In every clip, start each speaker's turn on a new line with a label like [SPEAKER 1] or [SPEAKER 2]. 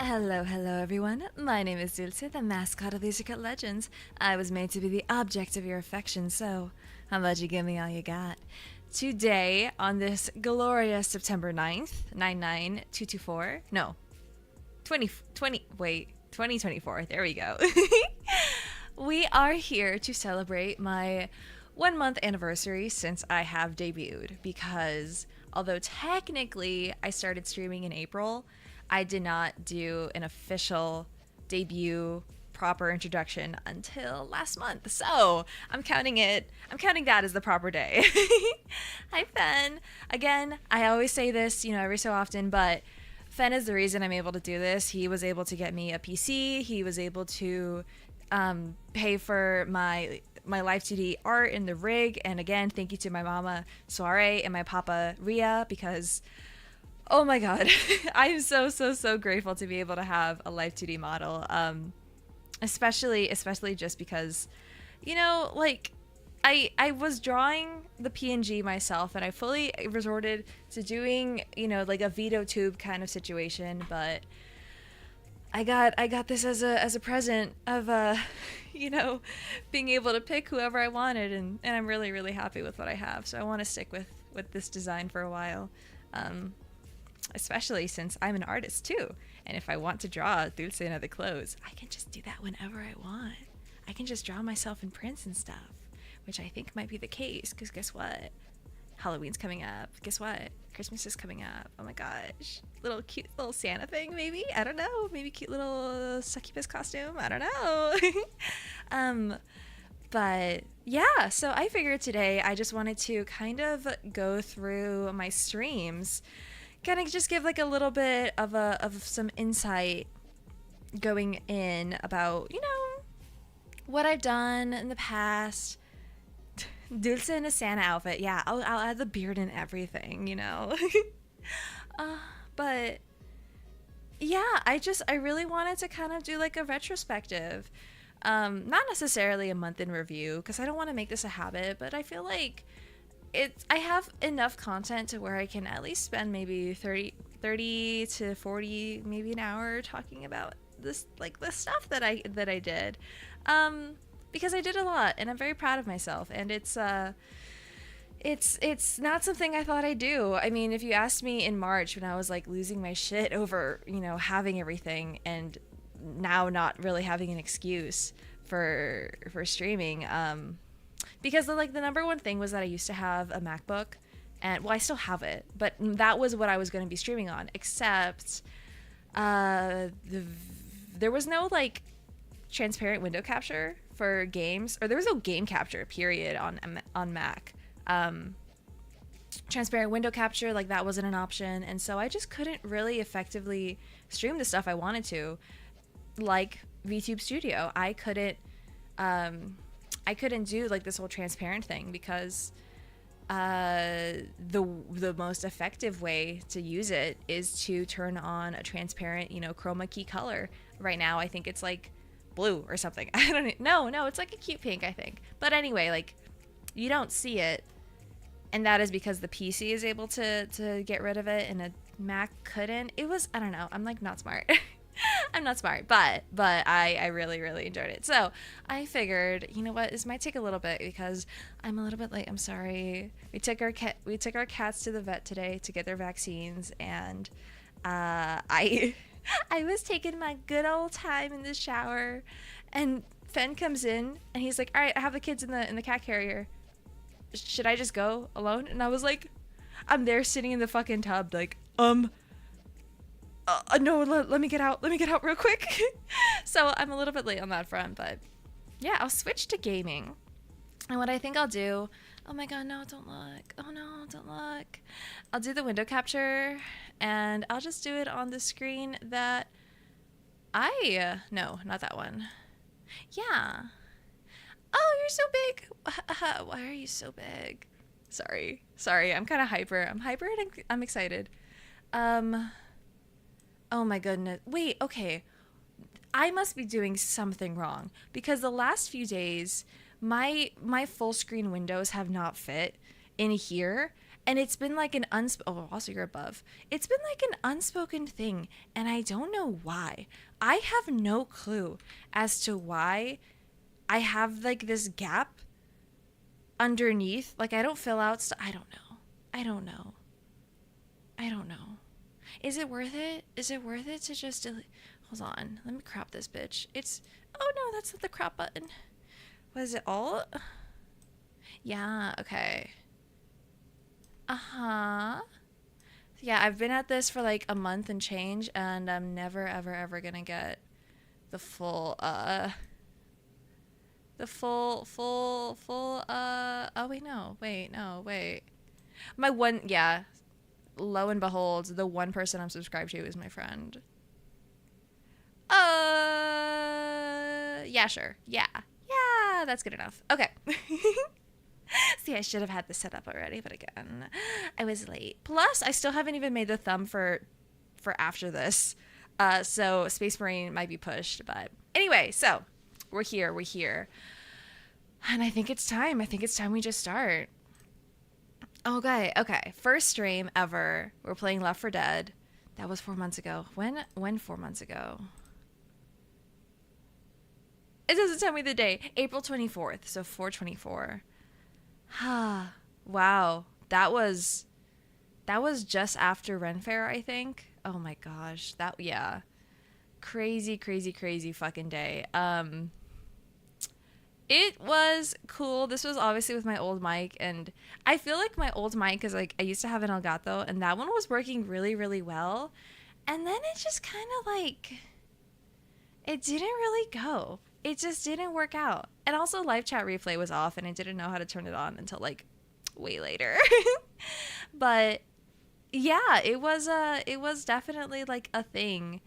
[SPEAKER 1] Hello, hello everyone. My name is Dulce, the mascot of Lasercut Legends. I was made to be the object of your affection, so how about you give me all you got? Today, on this glorious September 9th, 99224, no, 2024, there we go. We are here to celebrate my 1 month anniversary since I have debuted, because although technically I started streaming in April, I did not do an official debut proper introduction until last month. So I'm counting that as the proper day. Hi, Phen. Again, I always say this, every so often, but Phen is the reason I'm able to do this. He was able to get me a PC. He was able to pay for my Live 2D art in the rig. And again, thank you to my mama Soare and my papa Ria, because oh my god, I'm so grateful to be able to have a Live 2D model. Especially just because, like I was drawing the PNG myself, and I fully resorted to doing, like a Vtube kind of situation, but I got this as a present of being able to pick whoever I wanted, and I'm really happy with what I have. So I want to stick with this design for a while. Especially since I'm an artist too, and if I want to draw Dulce in other clothes, I can just do that whenever I want. I can just draw myself in prints and stuff, which I think might be the case, because guess what? Halloween's coming up. Guess what? Christmas is coming up. Oh my gosh. Cute little Santa thing, maybe? I don't know. Maybe cute little succubus costume. I don't know. But yeah, so I figured today I just wanted to kind of go through my streams, kind of just give like a little bit of some insight going in about, what I've done in the past. Dulce in a Santa outfit. Yeah, I'll add the beard and everything, but yeah, I really wanted to kind of do like a retrospective. Not necessarily a month in review, because I don't want to make this a habit, but I feel like I have enough content to where I can at least spend maybe 30 to 40, maybe an hour talking about this, like the stuff that I did, because I did a lot, and I'm very proud of myself, and it's not something I thought I'd do. I mean, if you asked me in March when I was like losing my shit over, having everything, and now not really having an excuse for streaming, because the number one thing was that I used to have a MacBook, and I still have it, but that was what I was going to be streaming on, except there was no like transparent window capture for games, or there was no game capture period on Mac. Transparent window capture, like, that wasn't an option, and so I just couldn't really effectively stream the stuff I wanted to, like VTube Studio. I couldn't do like this whole transparent thing, because the most effective way to use it is to turn on a transparent, chroma key color. Right now I think it's like blue or something. I don't know. No, it's like a cute pink, I think. But anyway, like, you don't see it, and that is because the PC is able to get rid of it and a Mac couldn't. It was, I don't know, I'm like not smart. I'm not smart, but I really enjoyed it. So I figured, you know what, this might take a little bit because I'm a little bit late. I'm sorry. We took our cats to the vet today to get their vaccines, and I was taking my good old time in the shower, and Phen comes in and he's like, "All right, I have the kids in the cat carrier. Should I just go alone?" And I was like, I'm there sitting in the fucking tub, like, no, let me get out real quick. So I'm a little bit late on that front, but yeah, I'll switch to gaming. And what I think I'll do, oh my god, no, don't look. Oh no, don't look. I'll do the window capture, and I'll just do it on the screen that no, not that one. Yeah. Oh, you're so big. Why are you so big? Sorry, I'm kind of hyper. I'm hyper and I'm excited. Oh my goodness. Wait, okay. I must be doing something wrong, because the last few days my full screen windows have not fit in here, And it's been like an oh, also you're above. It's been like an unspoken thing, and I don't know why. I have no clue as to why I have like this gap underneath. Like I don't fill out I don't know. I don't know. I don't know. Is it worth it? Is it worth it to just hold on. Let me crop this bitch. It's oh no, that's not the crop button. Was it all? Yeah, okay. Uh-huh. Yeah, I've been at this for like a month and change, and I'm never ever ever gonna get the full oh wait no wait my one, yeah, lo and behold, the one person I'm subscribed to is my friend. Yeah, sure, yeah, that's good enough. Okay. See, I should have had this set up already, but again, I was late. Plus, I still haven't even made the thumb for after this. So Space Marine might be pushed, but anyway, so we're here. And I think it's time. We just start. Okay. First stream ever. We're playing Left 4 Dead. That was 4 months ago. When 4 months ago? It doesn't tell me the day. April 24th, so 4/24. Wow, that was just after Ren Fair, I think. Oh my gosh, yeah, crazy fucking day. It was cool. This was obviously with my old mic, and I feel like my old mic is like, I used to have an Elgato, and that one was working really well, and then it just kind of like, it didn't really go. It just didn't work out. And also live chat replay was off, and I didn't know how to turn it on until like way later. But yeah, it was definitely like a thing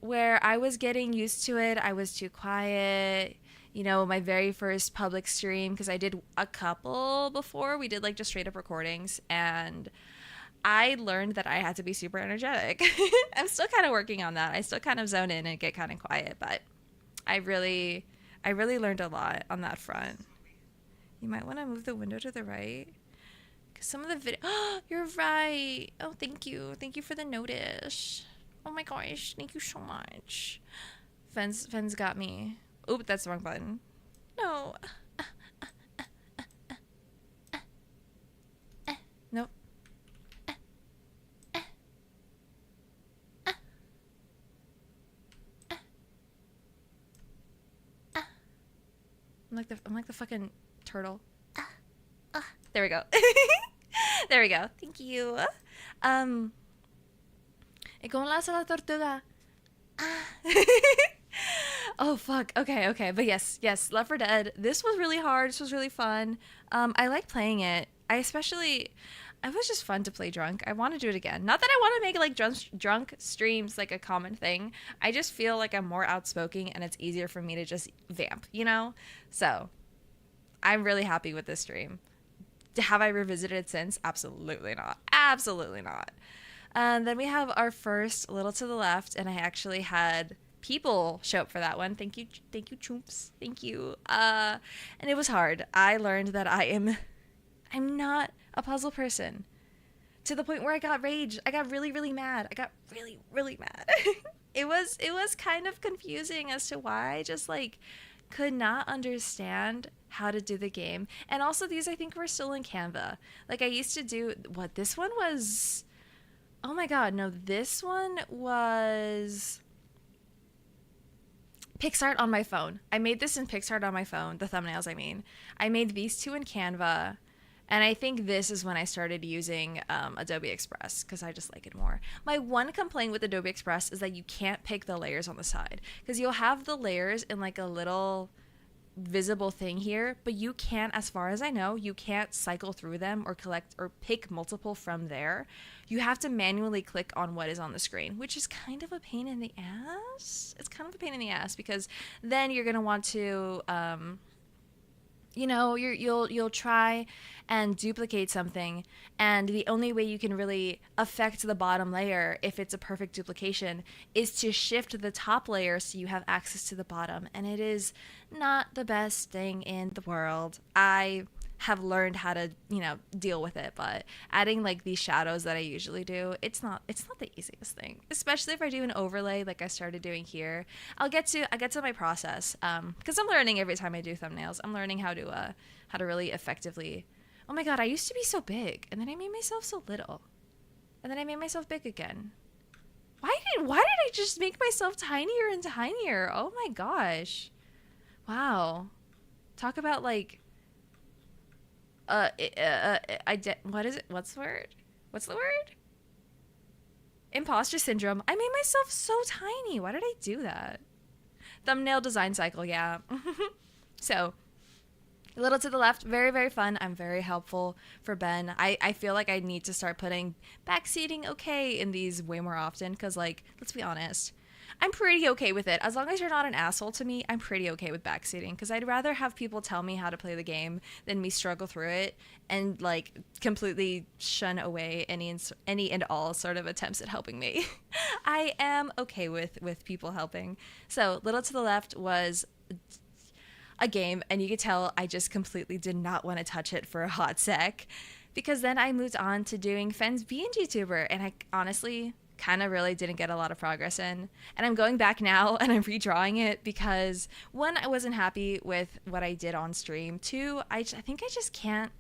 [SPEAKER 1] where I was getting used to it. I was too quiet. You know, my very first public stream, because I did a couple before. We did like just straight up recordings, and I learned that I had to be super energetic. I'm still kind of working on that. I still kind of zone in and get kind of quiet, but I really learned a lot on that front. You might want to move the window to the right, because some of the video. Oh, you're right. Oh, thank you for the notice. Oh my gosh, thank you so much. Phen's got me. Oop, that's the wrong button. No. Nope. I'm like the fucking turtle. There we go. There we go. Thank you. ¿Y cómo la hace la tortuga? Oh fuck. Okay. But yes. Left 4 Dead. This was really hard. This was really fun. I like playing it. It was just fun to play drunk. I want to do it again. Not that I want to make like drunk streams like a common thing. I just feel like I'm more outspoken, and it's easier for me to just vamp, you know? So I'm really happy with this stream. Have I revisited it since? Absolutely not. Then we have our first Little to the Left, and I actually had people show up for that one. Thank you, choops. Thank you. And it was hard. I learned that I'm not a puzzle person, to the point where I got rage. I got really mad. I got really mad. It was kind of confusing as to why I just like could not understand how to do the game. And also these, I think, were still in Canva. Like I used to do this one was, oh my god, no, this one was PixArt on my phone. I made this in PixArt on my phone, the thumbnails I mean. I made these two in Canva. And I think this is when I started using Adobe Express, because I just like it more. My one complaint with Adobe Express is that you can't pick the layers on the side, because you'll have the layers in like a little visible thing here, but you can't, as far as I know, you can't cycle through them or collect or pick multiple from there. You have to manually click on what is on the screen, which is kind of a pain in the ass. It's kind of a pain in the ass, because then you're going to want to... you know, you'll try and duplicate something, and the only way you can really affect the bottom layer, if it's a perfect duplication, is to shift the top layer so you have access to the bottom, and it is not the best thing in the world. I have learned how to, deal with it. But adding like these shadows that I usually do, it's not the easiest thing, especially if I do an overlay like I started doing here. I get to my process, because I'm learning every time I do thumbnails. I'm learning how to really effectively. Oh my god, I used to be so big, and then I made myself so little, and then I made myself big again. Why did I just make myself tinier and tinier? Oh my gosh. Wow. Talk about like what is it? What's the word? Imposter syndrome. I made myself so tiny. Why did I do that? Thumbnail design cycle, yeah. So, a little to the left, very, very fun. I'm very helpful for Ben. I feel like I need to start putting backseating okay in these way more often because, like, let's be honest, I'm pretty okay with it. As long as you're not an asshole to me, I'm pretty okay with backseating because I'd rather have people tell me how to play the game than me struggle through it and, like, completely shun away any and all sort of attempts at helping me. I am okay with people helping. So, little to the left was a game, and you could tell I just completely did not want to touch it for a hot sec because then I moved on to doing Phen's being Vtuber, and I honestly kind of really didn't get a lot of progress in, and I'm going back now and I'm redrawing it because one, I wasn't happy with what I did on stream. Two, I think I just can't.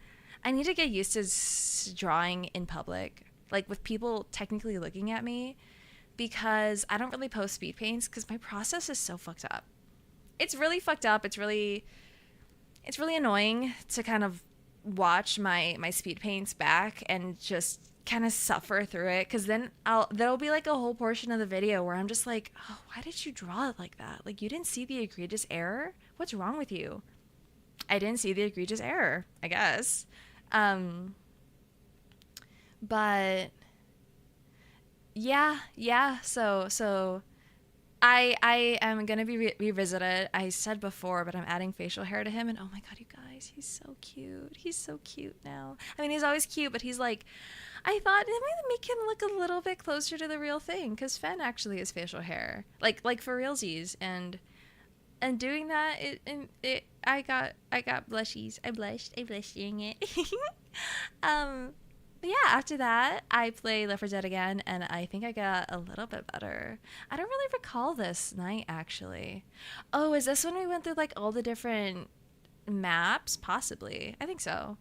[SPEAKER 1] I need to get used to drawing in public, like with people technically looking at me, because I don't really post speed paints because my process is so fucked up. It's really fucked up. It's really annoying to kind of watch my speed paints back and just kind of suffer through it, because then there'll be like a whole portion of the video where I'm just like, oh, why did you draw it like that? Like, you didn't see the egregious error? What's wrong with you? I didn't see the egregious error, I guess. But yeah. So I am going to be revisited. I said before, but I'm adding facial hair to him. And oh my God, you guys, he's so cute. He's so cute now. I mean, he's always cute, but he's like, I thought it might make him look a little bit closer to the real thing. Because Phen actually has facial hair. Like for realsies. And doing that, I got blushies. I blushed doing it. But yeah, after that, I played Left 4 Dead again, and I think I got a little bit better. I don't really recall this night, actually. Oh, is this when we went through, like, all the different maps? Possibly. I think so.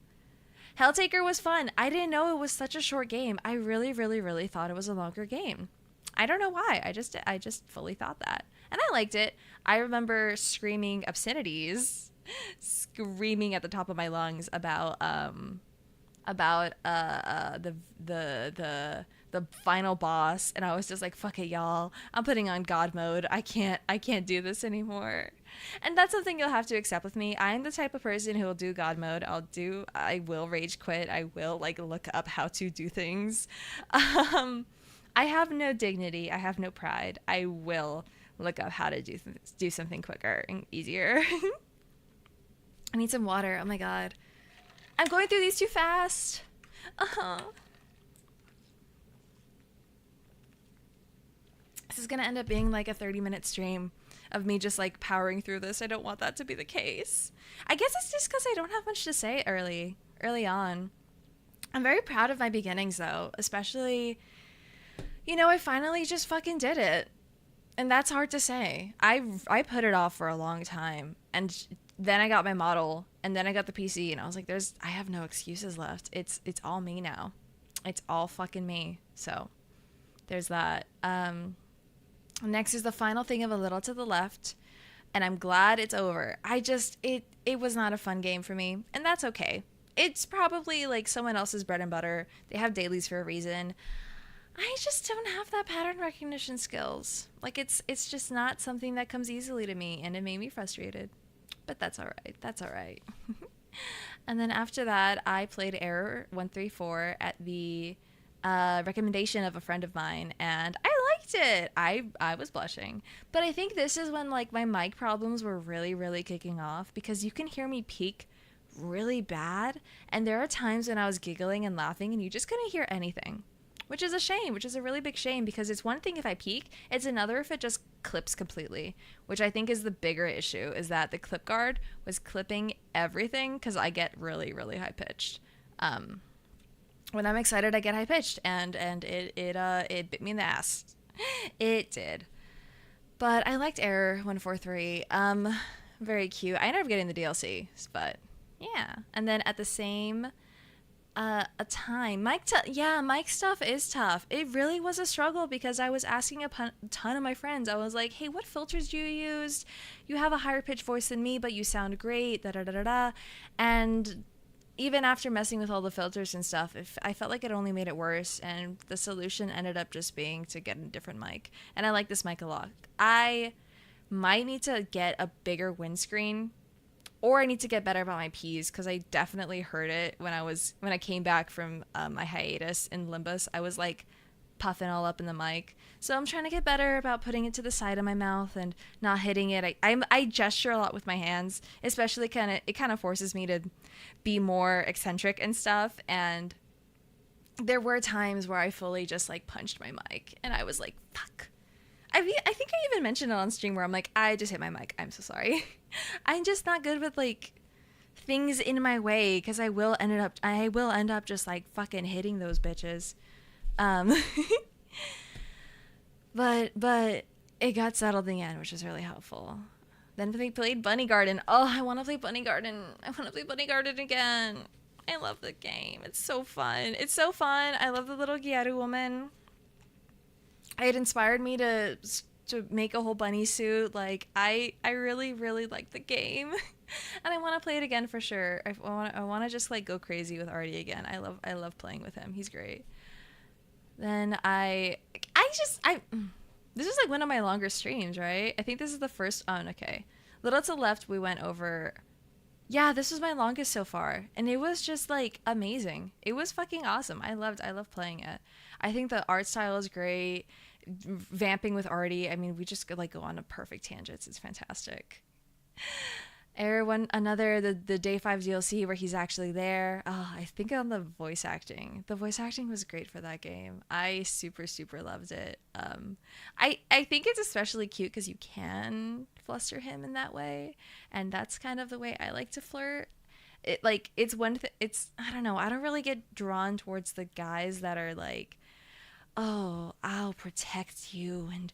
[SPEAKER 1] Helltaker was fun. I didn't know it was such a short game. I really, really, really thought it was a longer game. I don't know why. I just fully thought that. And I liked it. I remember screaming obscenities, screaming at the top of my lungs about the final boss, and I was just like, fuck it, y'all, I'm putting on God mode. I can't do this anymore. And that's something you'll have to accept with me. I'm the type of person who will do God mode. I will rage quit. I will like look up how to do things. I have no dignity. I have no pride. I will look up how to do something quicker and easier. I need some water. Oh my God. I'm going through these too fast. This is going to end up being like a 30-minute stream of me just like powering through this. I don't want that to be the case. I guess it's just because I don't have much to say early on. I'm very proud of my beginnings though, especially, I finally just fucking did it. And that's hard to say. I put it off for a long time, and then I got my model, and then I got the PC, and I was like, I have no excuses left. It's all me now. It's all fucking me. So there's that. Next is the final thing of A Little to the Left, and I'm glad it's over. It was not a fun game for me, and that's okay. It's probably like someone else's bread and butter. They have dailies for a reason. I just don't have that pattern recognition skills. Like, it's just not something that comes easily to me, and it made me frustrated. But that's all right. And then after that, I played Error 134 at the recommendation of a friend of mine, and I liked it. I was blushing. But I think this is when, like, my mic problems were really, really kicking off, because you can hear me peak really bad, and there are times when I was giggling and laughing, and you just couldn't hear anything. which is a shame, which is a really big shame, because it's one thing if I peek, it's another if it just clips completely, which I think is the bigger issue, is that the clip guard was clipping everything because I get really, really high pitched. When I'm excited, I get high pitched, and it bit me in the ass. It did. But I liked Error 143. Very cute. I ended up getting the DLC, but yeah. And then at the same a time, Mike stuff is tough. It really was a struggle because I was asking a ton of my friends. I was like, hey, what filters do you use? You have a higher pitched voice than me, but you sound great, da da da da da. And even after messing with all the filters and stuff, I felt like it only made it worse, and the solution ended up just being to get a different mic. And I like this mic a lot. I might need to get a bigger windscreen, or I need to get better about my P's, because I definitely heard it when I came back from my hiatus in Limbus. I was like puffing all up in the mic. So I'm trying to get better about putting it to the side of my mouth and not hitting it. I gesture a lot with my hands, especially it kind of forces me to be more eccentric and stuff. And there were times where I fully just like punched my mic, and I was like, fuck. I think I even mentioned it on stream where I'm like, I just hit my mic. I'm so sorry. I'm just not good with like things in my way, because I will end up just like fucking hitting those bitches. But it got settled in the end, which was really helpful. Then we played Bunny Garden. Oh, I want to play Bunny Garden. I want to play Bunny Garden again. I love the game. It's so fun. I love the little Gyaru woman. It inspired me to make a whole bunny suit. Like, I really, really like the game. And I want to play it again for sure. I want to just like go crazy with Artie again. I love playing with him. He's great. Then this is like one of my longer streams, right? I think this is the first. Oh, okay. Little to the left, we went over. Yeah, this was my longest so far, and it was just like amazing. It was fucking awesome. I loved playing it. I think the art style is great. Vamping with Artie, I mean, we just like go on a perfect tangents. It's fantastic. The day 5 DLC where he's actually there. Oh, I think on the voice acting. The voice acting was great for that game. I super, super loved it. I think it's especially cute because you can fluster him in that way, and that's kind of the way I like to flirt. I don't know. I don't really get drawn towards the guys that are like, oh, I'll protect you, and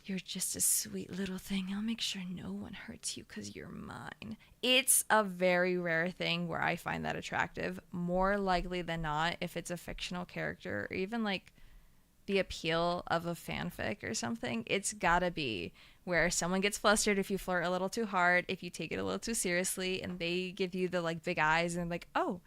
[SPEAKER 1] you're just a sweet little thing. I'll make sure no one hurts you because you're mine. It's a very rare thing where I find that attractive. More likely than not, if it's a fictional character, or even like the appeal of a fanfic or something, it's gotta be where someone gets flustered if you flirt a little too hard, if you take it a little too seriously, and they give you the like big eyes and like, oh,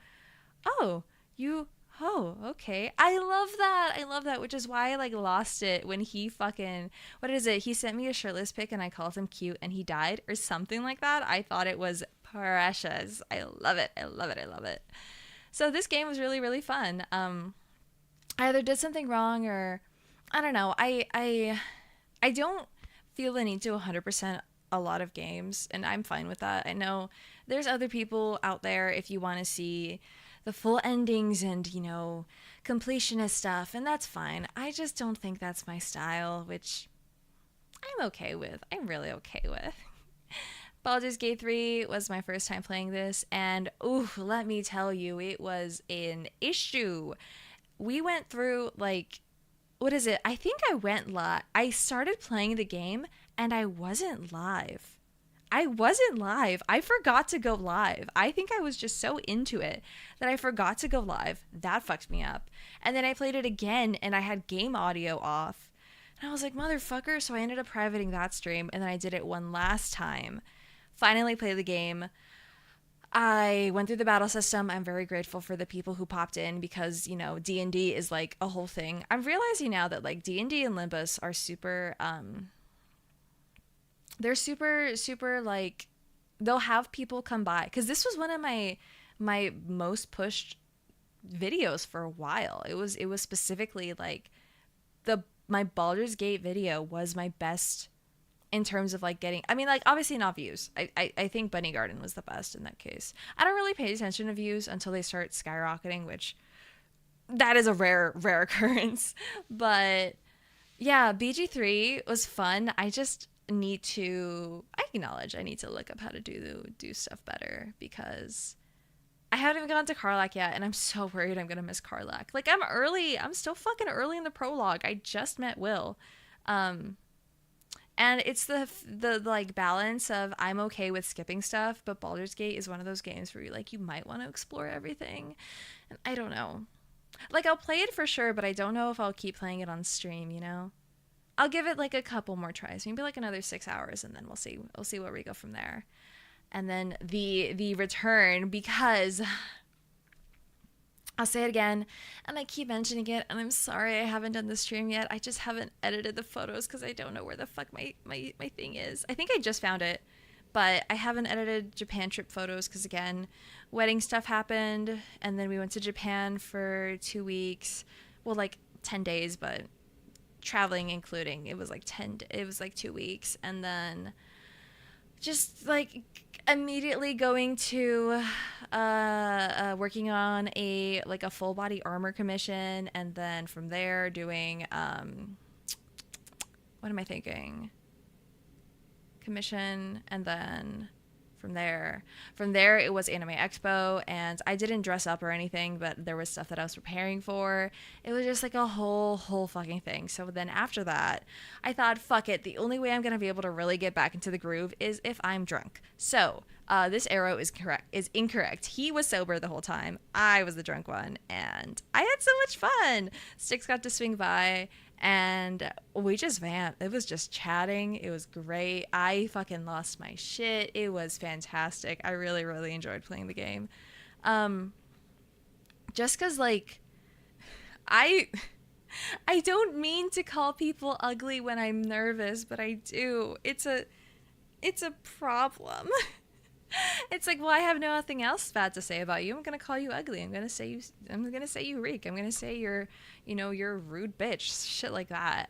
[SPEAKER 1] okay. I love that, which is why I like lost it when he fucking, what is it? He sent me a shirtless pic and I called him cute and he died or something like that. I thought it was precious. I love it. So this game was really, really fun. I either did something wrong or I don't know. I don't feel the need to 100% a lot of games, and I'm fine with that. I know there's other people out there if you want to see the full endings and, you know, completionist stuff, and that's fine. I just don't think that's my style, which I'm okay with. I'm really okay with. Baldur's Gate 3 was my first time playing this, and let me tell you, it was an issue. We went through, like, what is it? I think I went live. I started playing the game, and I wasn't live. I forgot to go live. I think I was just so into it that I forgot to go live. That fucked me up. And then I played it again and I had game audio off. And I was like, motherfucker. So I ended up privating that stream, and then I did it one last time. Finally played the game. I went through the battle system. I'm very grateful for the people who popped in because, you know, D&D is like a whole thing. I'm realizing now that like D&D and Limbus are super they're super like, they'll have people come by, because this was one of my most pushed videos for a while. It was specifically like my Baldur's Gate video was my best in terms of like getting, I mean, like obviously not views. I think Bunny Garden was the best in that case. I don't really pay attention to views until they start skyrocketing, which that is a rare occurrence. But yeah, BG3 was fun. I just need to, I acknowledge I need to look up how to do stuff better, because I haven't even gone to Karlak yet, and I'm so worried I'm gonna miss Karlak. Like, I'm still fucking early in the prologue. I just met Will. And it's the like balance of, I'm okay with skipping stuff, but Baldur's Gate is one of those games where you might want to explore everything. And I don't know. Like, I'll play it for sure, but I don't know if I'll keep playing it on stream, you know? I'll give it like a couple more tries, maybe like another 6 hours, and then we'll see where we go from there. And then the return, because I'll say it again, and I keep mentioning it, and I'm sorry I haven't done the stream yet. I just haven't edited the photos because I don't know where the fuck my thing is. I think I just found it, but I haven't edited Japan trip photos because, again, wedding stuff happened, and then we went to Japan for 2 weeks. Well, like 10 days, but traveling including, it was like 2 weeks, and then just like immediately going to working on a full body armor commission, and then from there doing what am I thinking? Commission, and then from there it was Anime Expo, and I didn't dress up or anything, but there was stuff that I was preparing for. It was just like a whole fucking thing. So then after that, I thought, fuck it, the only way I'm gonna be able to really get back into the groove is if I'm drunk. So this arrow is incorrect. He was sober the whole time. I was the drunk one, and I had so much fun. Styx got to swing by, and we just vamped. It was just chatting. It was great. I fucking lost my shit. It was fantastic. I really, really enjoyed playing the game. Just because, like, I don't mean to call people ugly when I'm nervous, but I do. It's a problem. It's like, well, I have nothing else bad to say about you. I'm gonna call you ugly. I'm gonna say you reek. I'm gonna say you're a rude bitch. Shit like that.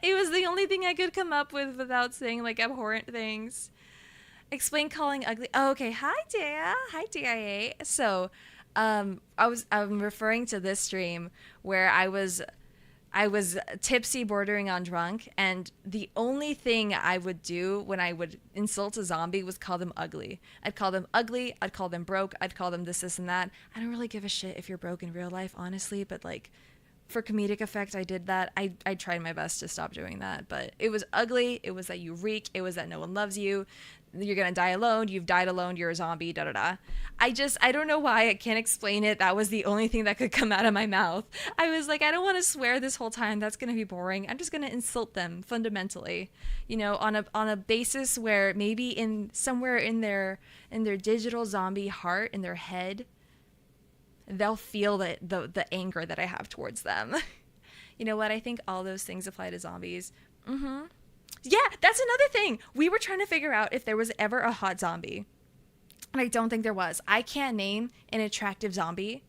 [SPEAKER 1] It was the only thing I could come up with without saying like abhorrent things. Explain calling ugly. Oh, okay. Hi, Dea. Hi, DIA. So, I'm referring to this stream where I was tipsy bordering on drunk, and the only thing I would do when I would insult a zombie was call them ugly. I'd call them ugly, I'd call them broke, I'd call them this and that. I don't really give a shit if you're broke in real life, honestly, but like for comedic effect, I did that. I tried my best to stop doing that, but it was ugly, it was that you reek, it was that no one loves you, you're gonna die alone, you've died alone, you're a zombie, da-da-da. I don't know why, I can't explain it. That was the only thing that could come out of my mouth. I was like, I don't want to swear this whole time, that's gonna be boring. I'm just gonna insult them fundamentally, on a basis where maybe somewhere in their digital zombie heart, in their head, they'll feel the anger that I have towards them. You know what? I think all those things apply to zombies. Yeah, that's another thing. We were trying to figure out if there was ever a hot zombie. And I don't think there was. I can't name an attractive zombie.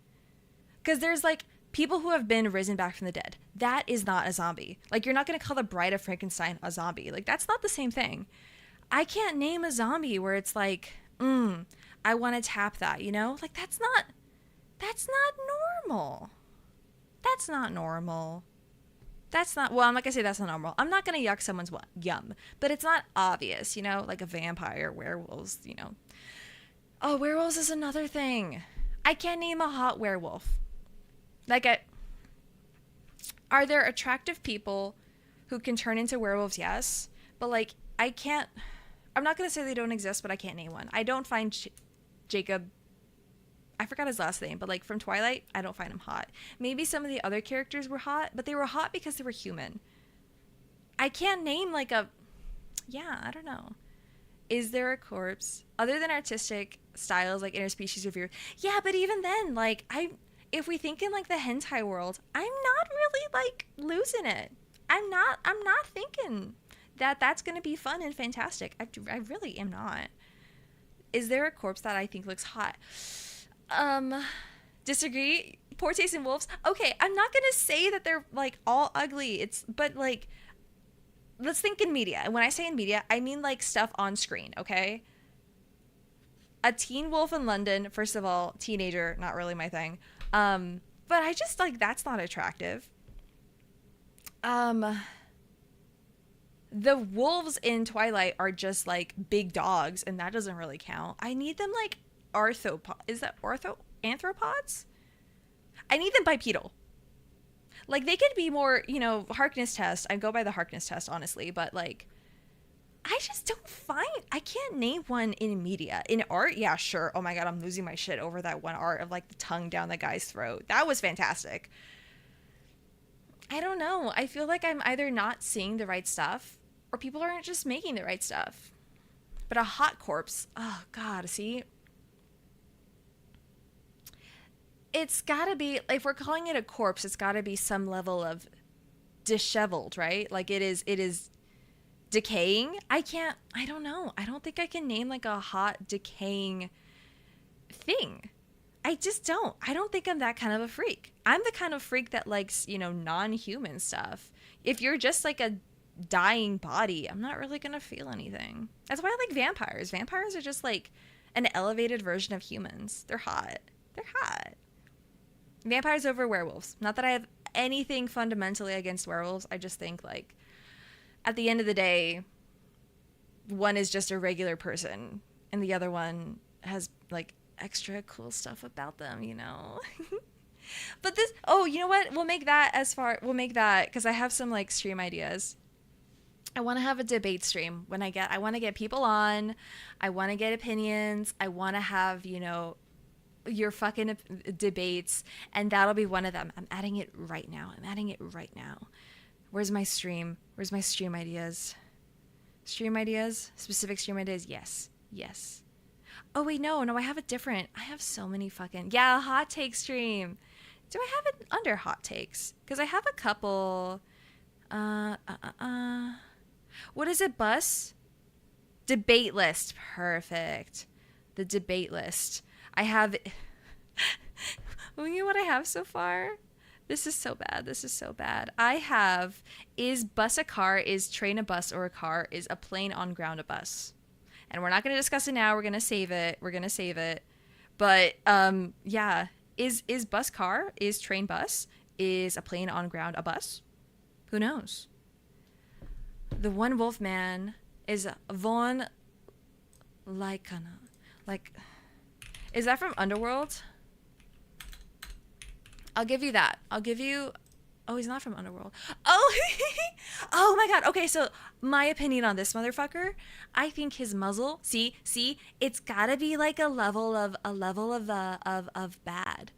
[SPEAKER 1] Because there's like people who have been risen back from the dead. That is not a zombie. Like, you're not going to call the Bride of Frankenstein a zombie. Like, that's not the same thing. I can't name a zombie where it's like, I want to tap that, Like, that's not normal. That's not normal. Well, I'm not gonna say that's not normal. I'm not gonna yuck someone's yum, but it's not obvious, like a vampire, werewolves, Oh, werewolves is another thing. I can't name a hot werewolf. Are there attractive people who can turn into werewolves? Yes, but like, I'm not gonna say they don't exist, but I can't name one. I don't find Jacob, I forgot his last name, but like from Twilight, I don't find him hot. Maybe some of the other characters were hot, but they were hot because they were human. I can't name I don't know. Is there a corpse other than artistic styles like interspecies review? Yeah, but even then, if we think in like the hentai world, I'm not really like losing it. I'm not thinking that that's gonna be fun and fantastic. I really am not. Is there a corpse that I think looks hot? Disagree. Poor taste in wolves. Okay, I'm not gonna say that they're like all ugly. But like, let's think in media. And when I say in media, I mean like stuff on screen. Okay. A teen wolf in London. First of all, teenager, not really my thing. But I just like, that's not attractive. The wolves in Twilight are just like big dogs, and that doesn't really count. I need them like anthropods? I need them bipedal. Like, they could be more, Harkness test. I go by the Harkness test, honestly, but like, I just don't find, I can't name one in media. In art, yeah, sure. Oh my god, I'm losing my shit over that one art of like the tongue down the guy's throat. That was fantastic. I don't know. I feel like I'm either not seeing the right stuff or people aren't just making the right stuff. But a hot corpse, oh god, see? It's gotta be, if we're calling it a corpse, it's gotta be some level of disheveled, right? Like it is decaying. I don't know. I don't think I can name like a hot decaying thing. I just don't. I don't think I'm that kind of a freak. I'm the kind of freak that likes, non-human stuff. If you're just like a dying body, I'm not really gonna feel anything. That's why I like vampires. Vampires are just like an elevated version of humans. They're hot. They're hot. Vampires over werewolves. Not that I have anything fundamentally against werewolves. I just think like at the end of the day, one is just a regular person and the other one has like extra cool stuff about them, But this, oh, you know what? We'll make that because I have some like stream ideas. I want to have a debate stream I want to get people on. I want to get opinions. I want to have, your fucking debates, and that'll be one of them. I'm adding it right now. Where's my stream ideas? Specific stream ideas. Yes. Oh wait, no, I have so many hot take stream. Do I have it under hot takes? Because I have a couple. What is it, Bus? Debate list. Perfect. The debate list. I have, you know what I have so far? This is so bad. I have, is bus a car, is train a bus or a car, is a plane on ground a bus? And we're not going to discuss it now. We're going to save it. But, yeah. Is bus car, is train bus, is a plane on ground a bus? Who knows? The one wolf man is Von Lycana. Like, is that from Underworld? I'll give you that. Oh, he's not from Underworld. Oh, oh my god. Okay, so my opinion on this motherfucker, I think his muzzle, see, it's gotta be like a level of bad.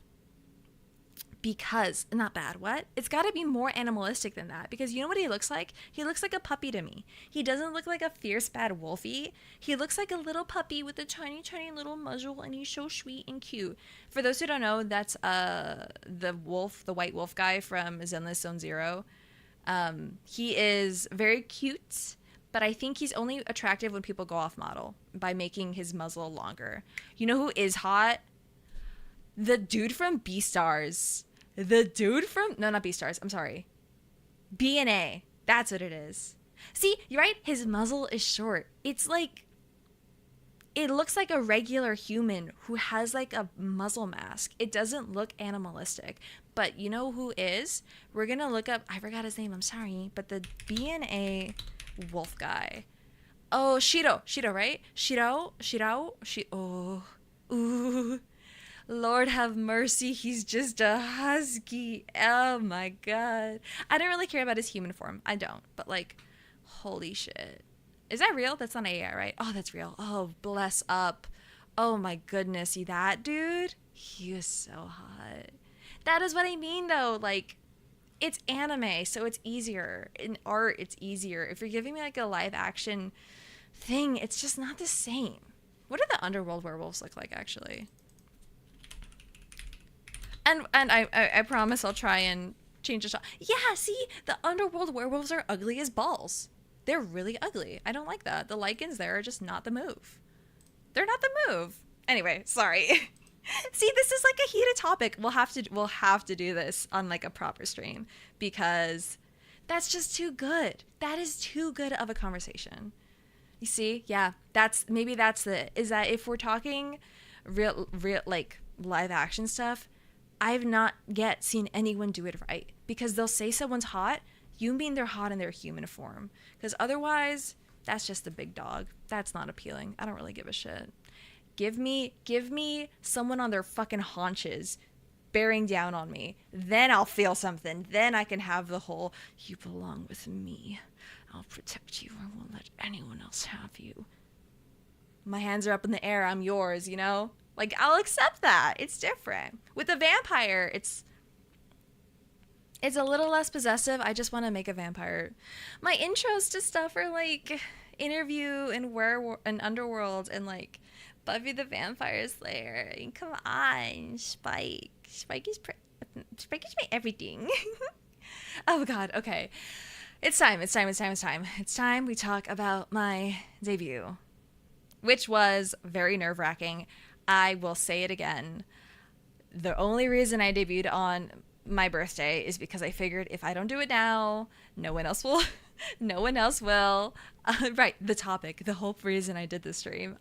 [SPEAKER 1] Because, not bad, what? It's got to be more animalistic than that. Because you know what he looks like? He looks like a puppy to me. He doesn't look like a fierce, bad wolfie. He looks like a little puppy with a tiny, tiny little muzzle, and he's so sweet and cute. For those who don't know, that's the white wolf guy from Zenless Zone Zero. He is very cute, but I think he's only attractive when people go off model by making his muzzle longer. You know who is hot? The dude from Beastars. No, not Beastars. I'm sorry. BNA. That's what it is. See, you're right. His muzzle is short. It's like, it looks like a regular human who has like a muzzle mask. It doesn't look animalistic. But you know who is? We're going to look up, I forgot his name. I'm sorry. But the BNA wolf guy. Oh, Shiro, right? Shiro. Oh, ooh. Lord have mercy, he's just a husky. Oh my god. I don't really care about his human form. I don't. But like, holy shit. Is that real? That's not AI, right? Oh, that's real. Oh, bless up. Oh my goodness. See that dude? He was so hot. That is what I mean though. Like, it's anime, so it's easier. In art, it's easier. If you're giving me like a live action thing, it's just not the same. What do the underworld werewolves look like actually? And I promise I'll try and change the shot. Yeah, see, the underworld werewolves are ugly as balls. They're really ugly. I don't like that. The lichens there are just not the move. They're not the move. Anyway, sorry. See, this is like a heated topic. We'll have to do this on like a proper stream because that's just too good. That is too good of a conversation. You see? Yeah, is that if we're talking real like live action stuff, I've not yet seen anyone do it right, because they'll say someone's hot, you mean they're hot in their human form, because otherwise that's just a big dog. That's not appealing. I don't really give a shit. Give me someone on their fucking haunches bearing down on me. Then I'll feel something. Then I can have the whole, you belong with me. I'll protect you. I won't let anyone else have you. My hands are up in the air. I'm yours, you know? Like, I'll accept that. It's different. With a vampire, it's a little less possessive. I just want to make a vampire. My intros to stuff are like Interview and Underworld and like Buffy the Vampire Slayer. I mean, come on, Spike. Spike is my everything. Oh God. Okay. It's time. It's time we talk about my debut, which was very nerve-wracking. I will say it again. The only reason I debuted on my birthday is because I figured if I don't do it now, no one else will. No one else will. Right, the topic, the whole reason I did this stream.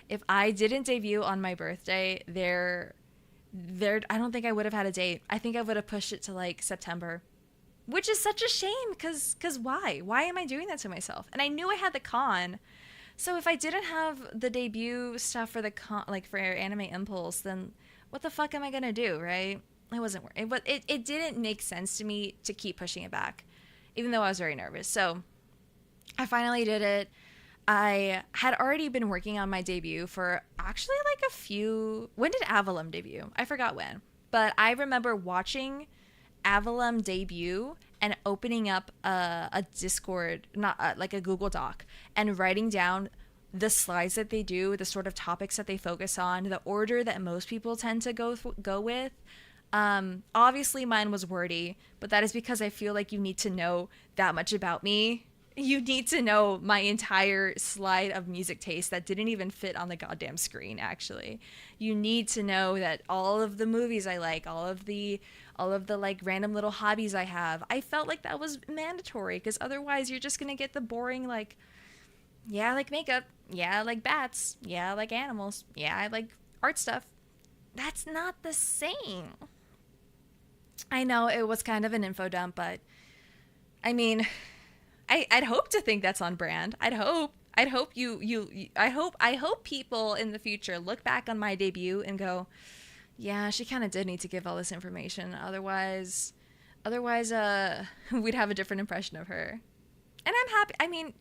[SPEAKER 1] If I didn't debut on my birthday, I don't think I would have had a date. I think I would have pushed it to like September, which is such a shame because why? Why am I doing that to myself? And I knew I had the con. So if I didn't have the debut stuff for the con, like for Anime Impulse, then what the fuck am I gonna do, right? It didn't make sense to me to keep pushing it back, even though I was very nervous. So I finally did it. I had already been working on my debut for actually like when did Avalum debut? I forgot when, but I remember watching Avalum debut and opening up a Discord, not like a Google Doc, and writing down the slides that they do, the sort of topics that they focus on, the order that most people tend to go with. Obviously mine was wordy, but that is because I feel like you need to know that much about me. You need to know my entire slide of music taste that didn't even fit on the goddamn screen, actually. You need to know that all of the movies I like, all of the like random little hobbies I have. I felt like that was mandatory, because otherwise you're just gonna get the boring like, yeah, I like makeup, yeah, I like bats, yeah, I like animals, yeah, I like art stuff. That's not the same. I know it was kind of an info dump, but I mean, I'd hope to think that's on brand. I hope people in the future look back on my debut and go, yeah, she kind of did need to give all this information. Otherwise, we'd have a different impression of her. And I'm happy. I mean,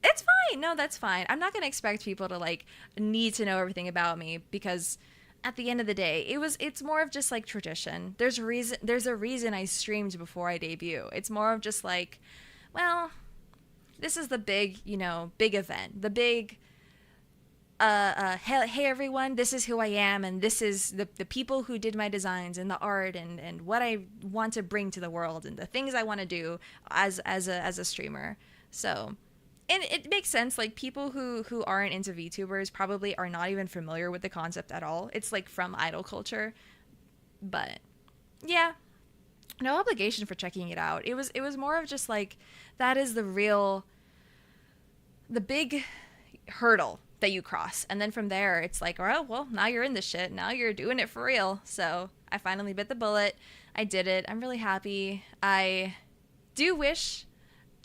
[SPEAKER 1] it's fine. No, that's fine. I'm not going to expect people to like need to know everything about me, because at the end of the day, it's more of just like tradition. There's a reason I streamed before I debut. It's more of just like, well, this is the big event. The big hey everyone, this is who I am, and this is the people who did my designs and the art and what I want to bring to the world and the things I want to do as a streamer. So, and it makes sense, like people who aren't into VTubers probably are not even familiar with the concept at all. It's like from idol culture. But yeah, no obligation for checking it out. It was more of just like, that is the big hurdle that you cross, and then from there it's like, oh well, now you're in this shit, now you're doing it for real. So I finally bit the bullet. I did it. I'm really happy. I do wish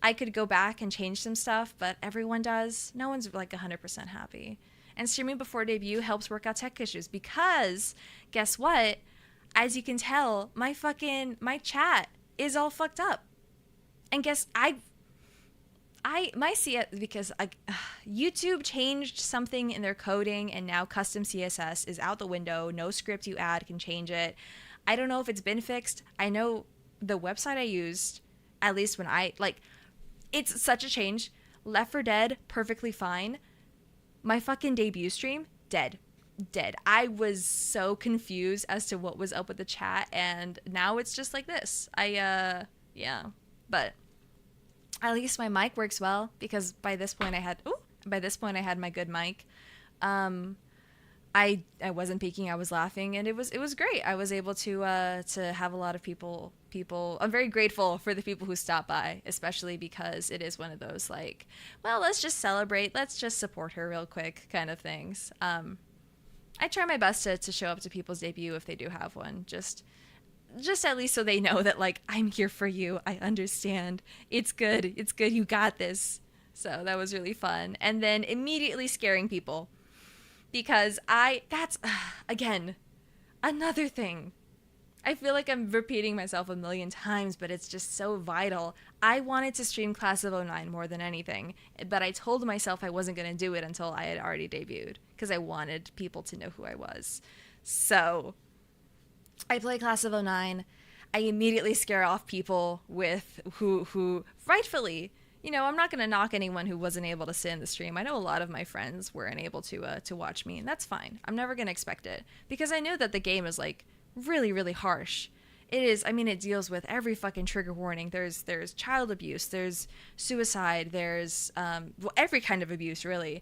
[SPEAKER 1] I could go back and change some stuff, but everyone does. No one's like 100% happy. And streaming before debut helps work out tech issues, because guess what? As you can tell, my chat is all fucked up. And guess because YouTube changed something in their coding, and now custom CSS is out the window. No script you add can change it. I don't know if it's been fixed. I know the website I used, at least when it's such a change. Left 4 Dead, perfectly fine. My fucking debut stream, dead. I was so confused as to what was up with the chat, and now it's just like this. Yeah. But at least my mic works well, because by this point I had my good mic. I wasn't peeking, I was laughing, and it was great. I was able to have a lot of people. I'm very grateful for the people who stopped by, especially because it is one of those like, well, let's just celebrate, let's just support her real quick kind of things. I try my best to show up to people's debut if they do have one. Just at least so they know that, like, I'm here for you. I understand. It's good. It's good. You got this. So that was really fun. And then immediately scaring people because that's again, another thing. I feel like I'm repeating myself a million times, but it's just so vital. I wanted to stream Class of '09 more than anything, but I told myself I wasn't going to do it until I had already debuted because I wanted people to know who I was. So I play Class of '09. I immediately scare off people with who rightfully, I'm not going to knock anyone who wasn't able to sit in the stream. I know a lot of my friends weren't able to watch me, and that's fine. I'm never going to expect it because I know that the game is like really, really harsh. It is. I mean, it deals with every fucking trigger warning. There's child abuse. There's suicide. There's every kind of abuse, really.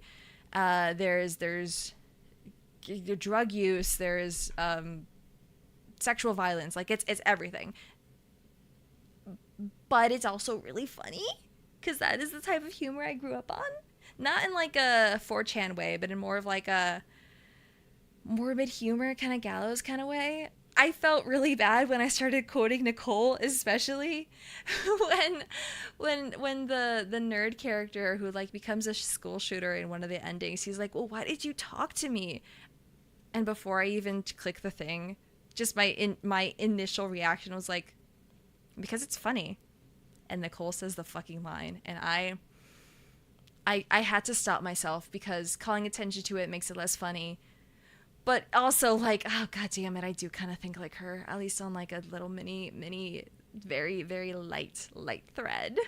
[SPEAKER 1] There's drug use. There's sexual violence. Like it's everything. But it's also really funny because that is the type of humor I grew up on. Not in like a 4chan way, but in more of like a morbid humor kind of gallows kind of way. I felt really bad when I started quoting Nicole, especially when the nerd character who like becomes a school shooter in one of the endings, he's like, well, why did you talk to me? And before I even click the thing, just my initial reaction was like, because it's funny. And Nicole says the fucking line, and I had to stop myself because calling attention to it makes it less funny. But also, like, oh, god damn it, I do kind of think like her, at least on, like, a little mini, very, very light thread.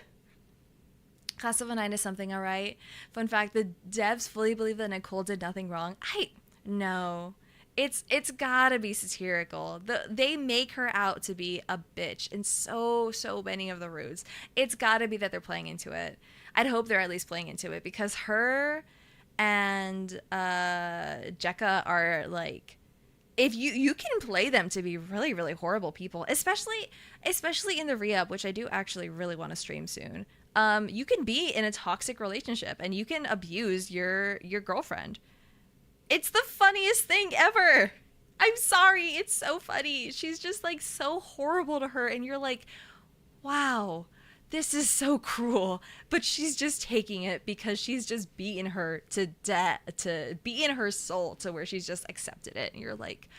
[SPEAKER 1] Class of '09 is something, alright? Fun fact, the devs fully believe that Nicole did nothing wrong. No. It's gotta be satirical. They make her out to be a bitch in so many of the roots. It's gotta be that they're playing into it. I'd hope they're at least playing into it because her and Jekka are like, if you can play them to be really, really horrible people, especially in the re-up, which I do actually really want to stream soon. You can be in a toxic relationship and you can abuse your girlfriend. It's the funniest thing ever. I'm sorry, it's so funny. She's just like so horrible to her, and you're like, wow, this is so cruel, but she's just taking it because she's just beaten her to death, to be in her soul to where she's just accepted it. And you're like,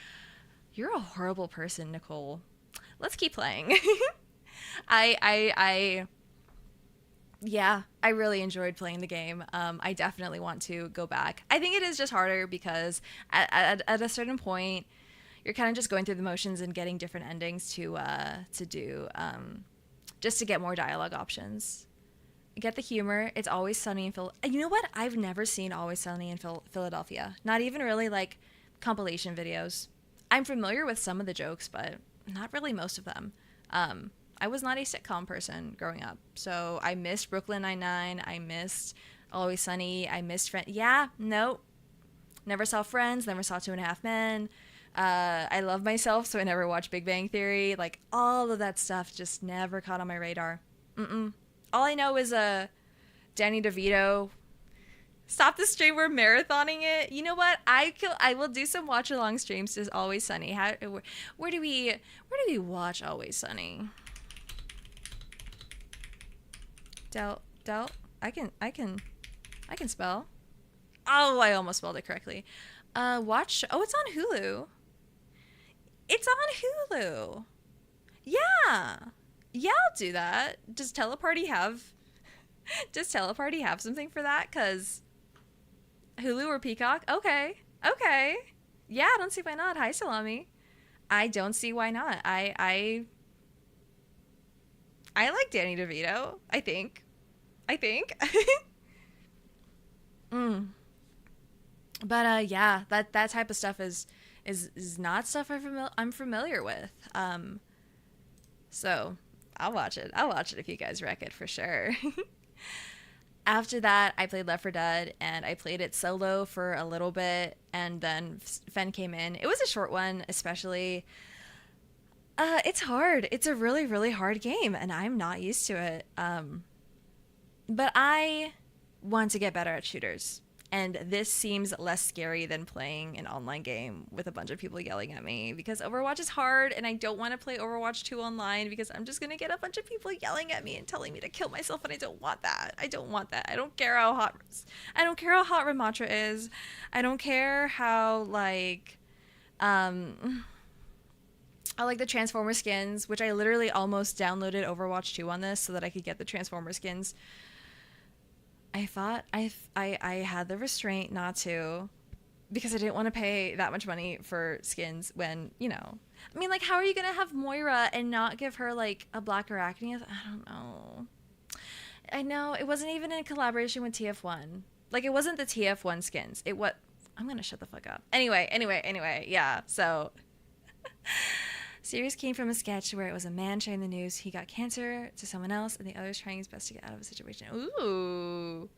[SPEAKER 1] you're a horrible person, Nicole. Let's keep playing. Yeah, I really enjoyed playing the game. I definitely want to go back. I think it is just harder because at a certain point, you're kind of just going through the motions and getting different endings to do. Just to get more dialogue options. Get the humor. It's Always Sunny in Philadelphia. You know what? I've never seen Always Sunny in Philadelphia. Not even really like compilation videos. I'm familiar with some of the jokes, but not really most of them. I was not a sitcom person growing up. So I missed Brooklyn Nine-Nine. I missed Always Sunny. I missed Friends. Yeah, no. Never saw Friends. Never saw Two and a Half Men. I love myself, so I never watched Big Bang Theory. Like, all of that stuff just never caught on my radar. All I know is Danny DeVito. Stop the stream, we're marathoning it. You know what? I will do some watch along streams to Always Sunny. Where do we watch Always Sunny? Del I can spell. Oh, I almost spelled it correctly. It's on Hulu. It's on Hulu. Yeah, I'll do that. Does Teleparty have something for that? Cause Hulu or Peacock? Okay. Yeah, I don't see why not. Hi, Salami. I don't see why not. I like Danny DeVito. I think. But yeah, that type of stuff is not stuff I'm familiar with. So I'll watch it. If you guys wreck it for sure. After that, I played Left 4 Dead, and I played it solo for a little bit, and then Phen came in. It was a short one, especially. It's hard. It's a really, really hard game, and I'm not used to it. But I want to get better at shooters. And this seems less scary than playing an online game with a bunch of people yelling at me, because Overwatch is hard and I don't want to play Overwatch 2 online because I'm just going to get a bunch of people yelling at me and telling me to kill myself, and I don't want that. I don't want that. I don't care how hot Ramatra is. I don't care how like I like the Transformer skins, which I literally almost downloaded Overwatch 2 on this so that I could get the Transformer skins. I thought I had the restraint not to, because I didn't want to pay that much money for skins when, you know. I mean, like, how are you going to have Moira and not give her, like, a black Arachne? I don't know. I know, it wasn't even in collaboration with TF1. Like, it wasn't the TF1 skins. I'm going to shut the fuck up. Anyway, yeah, so... Series came from a sketch where it was a man sharing the news he got cancer to someone else, and the other's trying his best to get out of a situation. Ooh.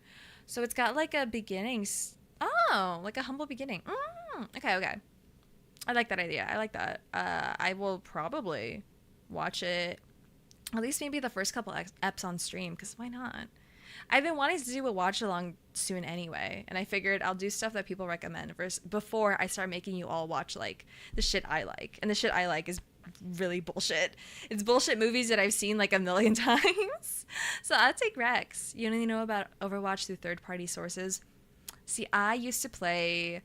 [SPEAKER 1] So it's got like a beginning. Oh, like a humble beginning. Okay. I like that idea. I like that. I will probably watch it, at least maybe the first couple eps on stream, because why not? I've been wanting to do a watch along soon anyway, and I figured I'll do stuff that people recommend before I start making you all watch like the shit I like. And the shit I like is really bullshit. It's bullshit movies that I've seen like a million times. So I'll take Rex. You only know about Overwatch through third-party sources. See, I used to play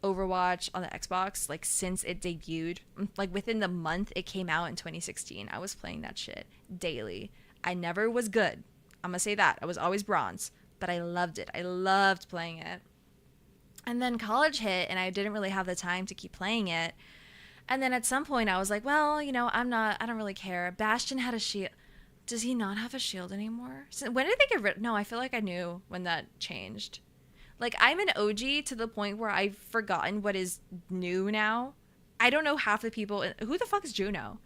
[SPEAKER 1] Overwatch on the Xbox like since it debuted. Like within the month it came out in 2016, I was playing that shit daily. I never was good. I'm gonna say that. I was always bronze, but I loved it. I loved playing it. And then college hit and I didn't really have the time to keep playing it. And then at some point I was like, well, you know, I don't really care. Bastion had a shield. Does he not have a shield anymore? When did they get rid? No, I feel like I knew when that changed. Like, I'm an OG to the point where I've forgotten what is new now. I don't know half the people. Who the fuck is Juno?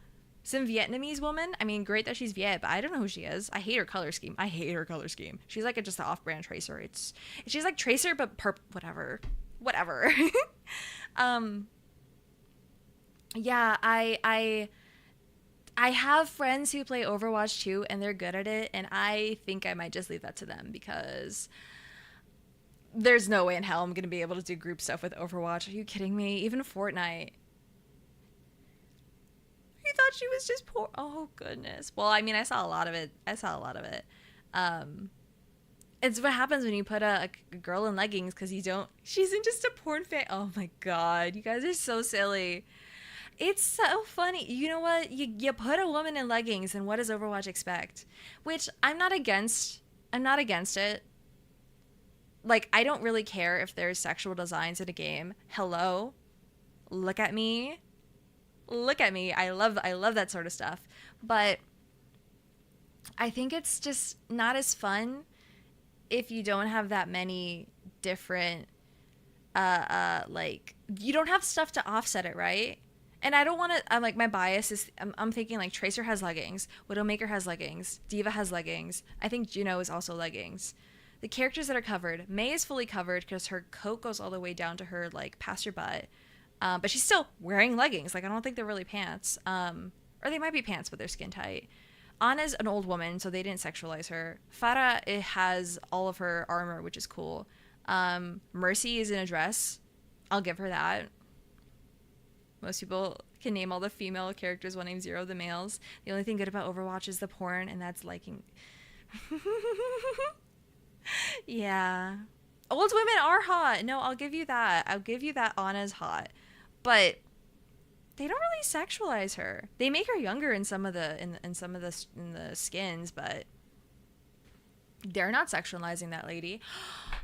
[SPEAKER 1] Some Vietnamese woman? I mean, great that she's Viet, but I don't know who she is. I hate her color scheme. She's like just an off-brand Tracer. She's like Tracer, but whatever. Yeah, I have friends who play Overwatch 2 and they're good at it, and I think I might just leave that to them because there's no way in hell I'm going to be able to do group stuff with Overwatch. Are you kidding me? Even Fortnite. You thought she was just poor. Oh, goodness. Well, I mean, I saw a lot of it. It's what happens when you put a girl in leggings because she's in just a porn fan. Oh, my God. You guys are so silly. It's so funny. You know what? You put a woman in leggings, and what does Overwatch expect? Which I'm not against it. Like, I don't really care if there's sexual designs in a game. Hello? Look at me. I love that sort of stuff. But I think it's just not as fun if you don't have that many different like, you don't have stuff to offset it, right? And I don't want to, I'm like, my bias is, I'm thinking like Tracer has leggings, Widowmaker has leggings, Diva has leggings, I think Juno is also leggings. The characters that are covered, Mei is fully covered because her coat goes all the way down to her, like, past her butt. But she's still wearing leggings. Like, I don't think they're really pants. Or they might be pants, but they're skin tight. Ana's an old woman, so they didn't sexualize her. Farah, it has all of her armor, which is cool. Mercy is in a dress. I'll give her that. Most people can name all the female characters while name zero of the males. The only thing good about Overwatch is the porn, and that's liking... Yeah. Old women are hot. No, I'll give you that. Anna's hot. But they don't really sexualize her. They make her younger in some of the in the skins, but they're not sexualizing that lady.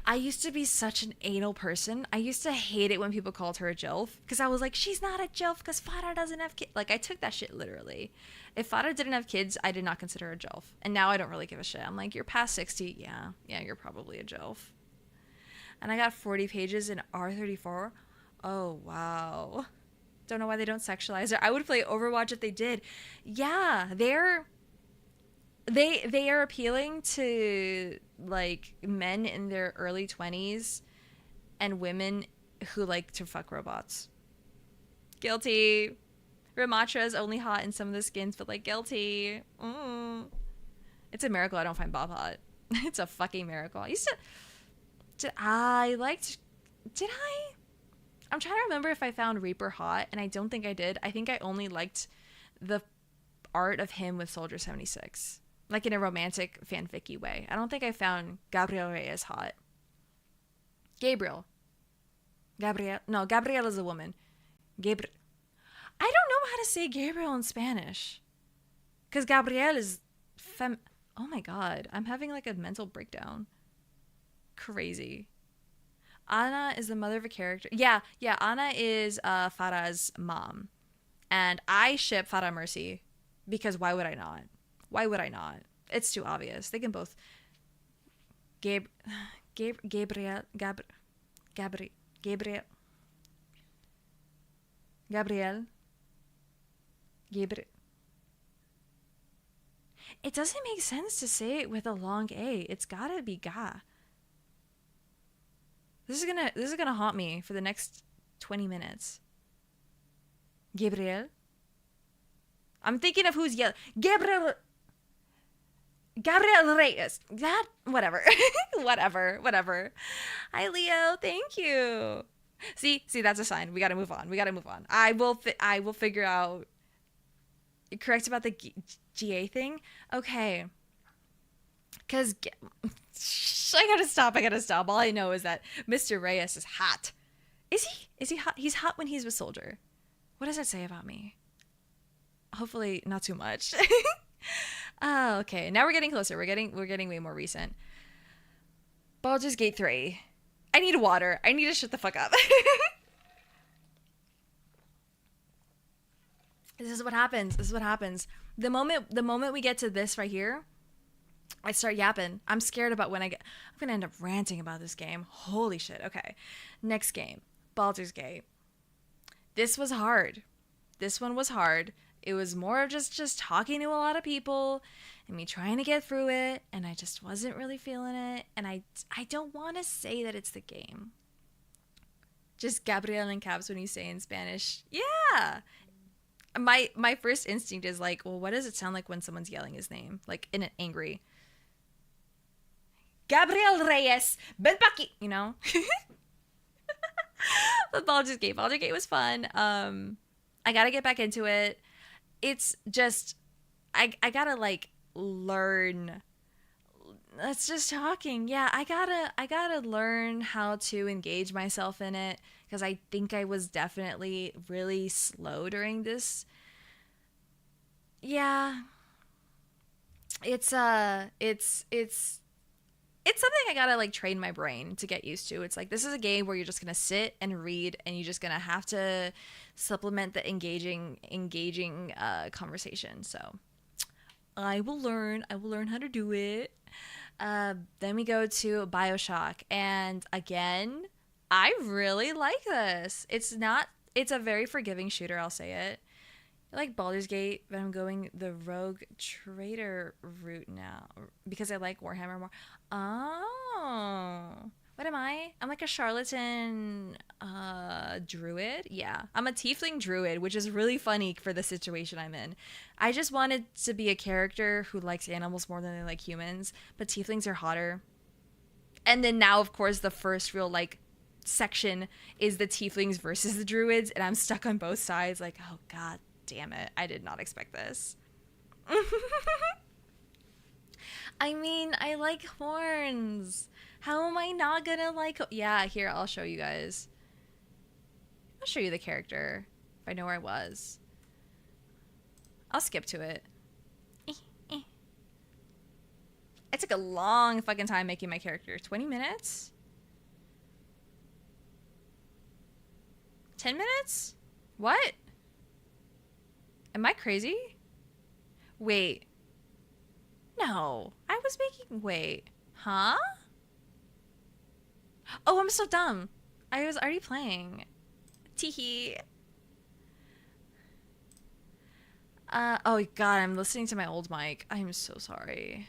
[SPEAKER 1] I used to be such an anal person. I used to hate it when people called her a JILF because I was like, she's not a JILF because Farah doesn't have kids. Like, I took that shit literally. If Farah didn't have kids, I did not consider her a JILF. And now I don't really give a shit. I'm like, you're past 60. Yeah, you're probably a JILF. And I got 40 pages in R34. Oh, wow. Don't know why they don't sexualize her. I would play Overwatch if they did. Yeah, they are appealing to, like, men in their early 20s and women who like to fuck robots. Guilty. Ramatra is only hot in some of the skins, but, like, guilty. It's a miracle I don't find Bob hot. It's a fucking miracle. Did I liked? Did I? I'm trying to remember if I found Reaper hot, and I don't think I did. I think I only liked the art of him with Soldier 76, like in a romantic fanficky way. I don't think I found Gabriel Reyes hot. Gabriel. No, Gabriel is a woman. Gabriel. I don't know how to say Gabriel in Spanish. Because Gabriel is Oh my god, I'm having like a mental breakdown. Crazy. Ana is the mother of a character. Yeah, Ana is Farah's mom. And I ship Farah Mercy because why would I not? Why would I not? It's too obvious. They can both. Gabriel. It doesn't make sense to say it with a long A. It's gotta be Ga. This is gonna haunt me for the next 20 minutes. Gabriel. I'm thinking of who's yelling. Gabriel Reyes. That whatever. whatever. Hi Leo, thank you. See, that's a sign. We gotta move on. I will figure out. You're correct about the GA thing. Okay. Because I gotta stop. All I know is that Mr. Reyes is hot. Is he hot? He's hot when he's with Soldier. What does that say about me? Hopefully not too much. Oh, okay. Now we're getting closer. We're getting way more recent. Baldur's Gate 3. I need water. I need to shut the fuck up. This is what happens. The moment we get to this right here, I start yapping. I'm scared about I'm gonna end up ranting about this game. Holy shit. Okay. Next game. Baldur's Gate. This was hard. This one was hard. It was more of just talking to a lot of people and me trying to get through it, and I just wasn't really feeling it. And I don't want to say that it's the game. Just Gabriel in caps when you say in Spanish. Yeah. My first instinct is like, well, what does it sound like when someone's yelling his name? Like in an angry. Gabriel Reyes, ven pa aquí, you know? But Baldur's Gate was fun. I gotta get back into it. It's just, I gotta like learn. That's just talking. Yeah, I gotta learn how to engage myself in it, because I think I was definitely really slow during this. Yeah. It's something I gotta like train my brain to get used to. It's like, this is a game where you're just gonna sit and read, and you're just gonna have to supplement the engaging conversation. So I will learn how to do it. Then we go to BioShock, and again, I really like this. It's a very forgiving shooter, I'll say it. I like Baldur's Gate, but I'm going the Rogue Trader route now because I like Warhammer more. Oh, what am I? I'm like a charlatan druid. Yeah, I'm a tiefling druid, which is really funny for the situation I'm in. I just wanted to be a character who likes animals more than they like humans, but tieflings are hotter. And then now, of course, the first real like section is the tieflings versus the druids, and I'm stuck on both sides. Like, oh god damn it, I did not expect this. I mean, I like horns. How am I not gonna like... Yeah, here, I'll show you guys. I'll show you the character if I know where I was. I'll skip to it. It took a long fucking time making my character. 20 minutes? 10 minutes? What? Am I crazy? Wait. No. I was making... Wait. Huh? Oh, I'm so dumb. I was already playing. Teehee. Oh god, I'm listening to my old mic. I'm so sorry.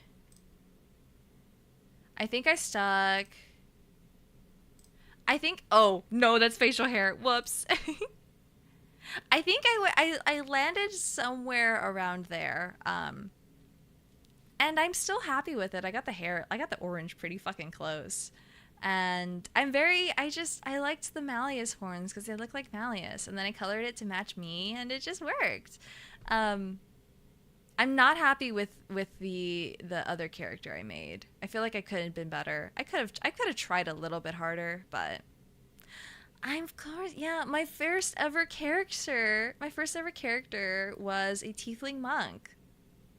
[SPEAKER 1] I think I stuck... Oh, no, that's facial hair. Whoops. I think I landed somewhere around there. And I'm still happy with it. I got the orange pretty fucking close. And I liked the Malleus horns because they look like Malleus. And then I colored it to match me, and it just worked. I'm not happy with the other character I made. I feel like I could have been better. I could have tried a little bit harder, but of course, yeah, my first ever character was a tiefling monk.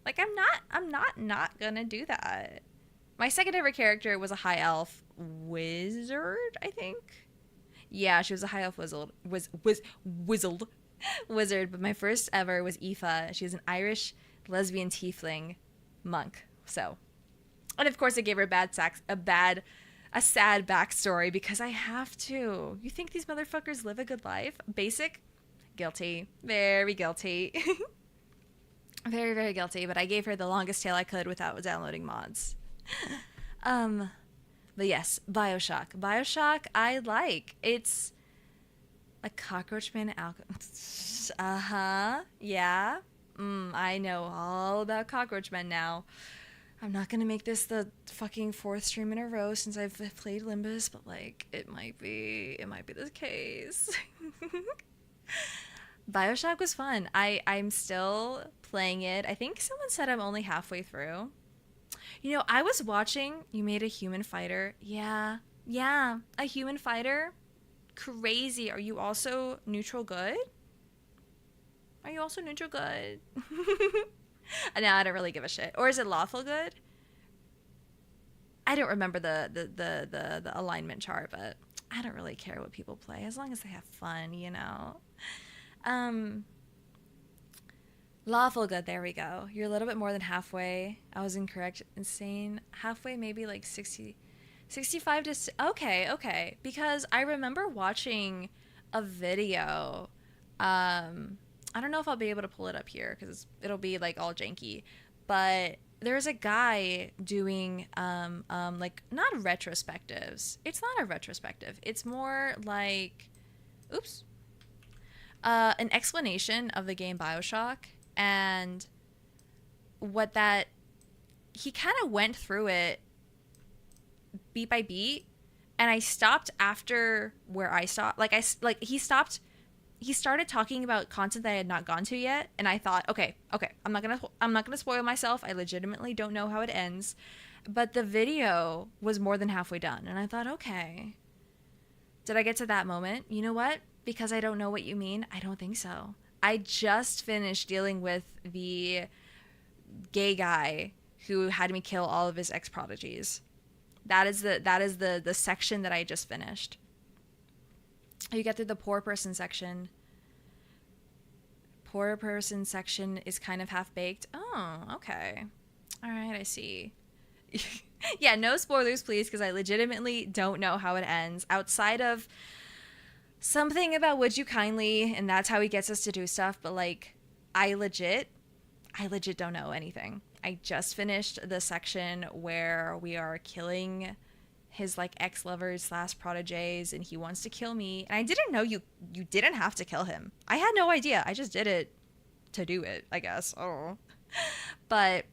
[SPEAKER 1] Like, I'm not gonna do that. My second ever character was a high elf wizard, I think. Yeah, she was a high elf wizard, but my first ever was Aoife. She was an Irish lesbian tiefling monk. So, and of course I gave her a sad backstory because I have to. You think these motherfuckers live a good life? Basic? Guilty. Very guilty. Very, very guilty, but I gave her the longest tail I could without downloading mods. But yes, Bioshock. Bioshock I like. It's a cockroach man uh-huh. Yeah. I know all about cockroach men now. I'm not gonna make this the fucking 4th stream in a row since I've played Limbus, but like it might be the case. Bioshock was fun. I'm still playing it. I think someone said I'm only halfway through. You know, I was watching, you made a human fighter. Yeah, a human fighter. Crazy. Are you also neutral good? No, I don't really give a shit. Or is it lawful good? I don't remember the alignment chart, but I don't really care what people play as long as they have fun, you know. Lawful good, there we go. You're a little bit more than halfway. I was incorrect. Insane. Halfway, maybe like 65 to... Okay. Because I remember watching a video. I don't know if I'll be able to pull it up here because it'll be like all janky. But there's a guy doing like not retrospectives. It's not a retrospective. It's more like... Oops. An explanation of the game Bioshock and what that he kind of went through it beat by beat, and I stopped after where I stopped. He started talking about content that I had not gone to yet, and I thought, okay, I'm not gonna spoil myself. I legitimately don't know how it ends, but the video was more than halfway done, and I thought, okay, did I get to that moment? You know what? Because I don't know what you mean, I don't think so. I just finished dealing with the gay guy who had me kill all of his ex-prodigies. That is the section that I just finished. You get through the poor person section. Poor person section is kind of half-baked. Oh, okay. All right, I see. Yeah, no spoilers, please, because I legitimately don't know how it ends. Outside of... something about would you kindly, and that's how he gets us to do stuff, but like I legit don't know anything. I just finished the section where we are killing his like ex-lovers / proteges, and he wants to kill me, and I didn't know you didn't have to kill him. I had no idea. I just did it to do it, I guess. Oh. But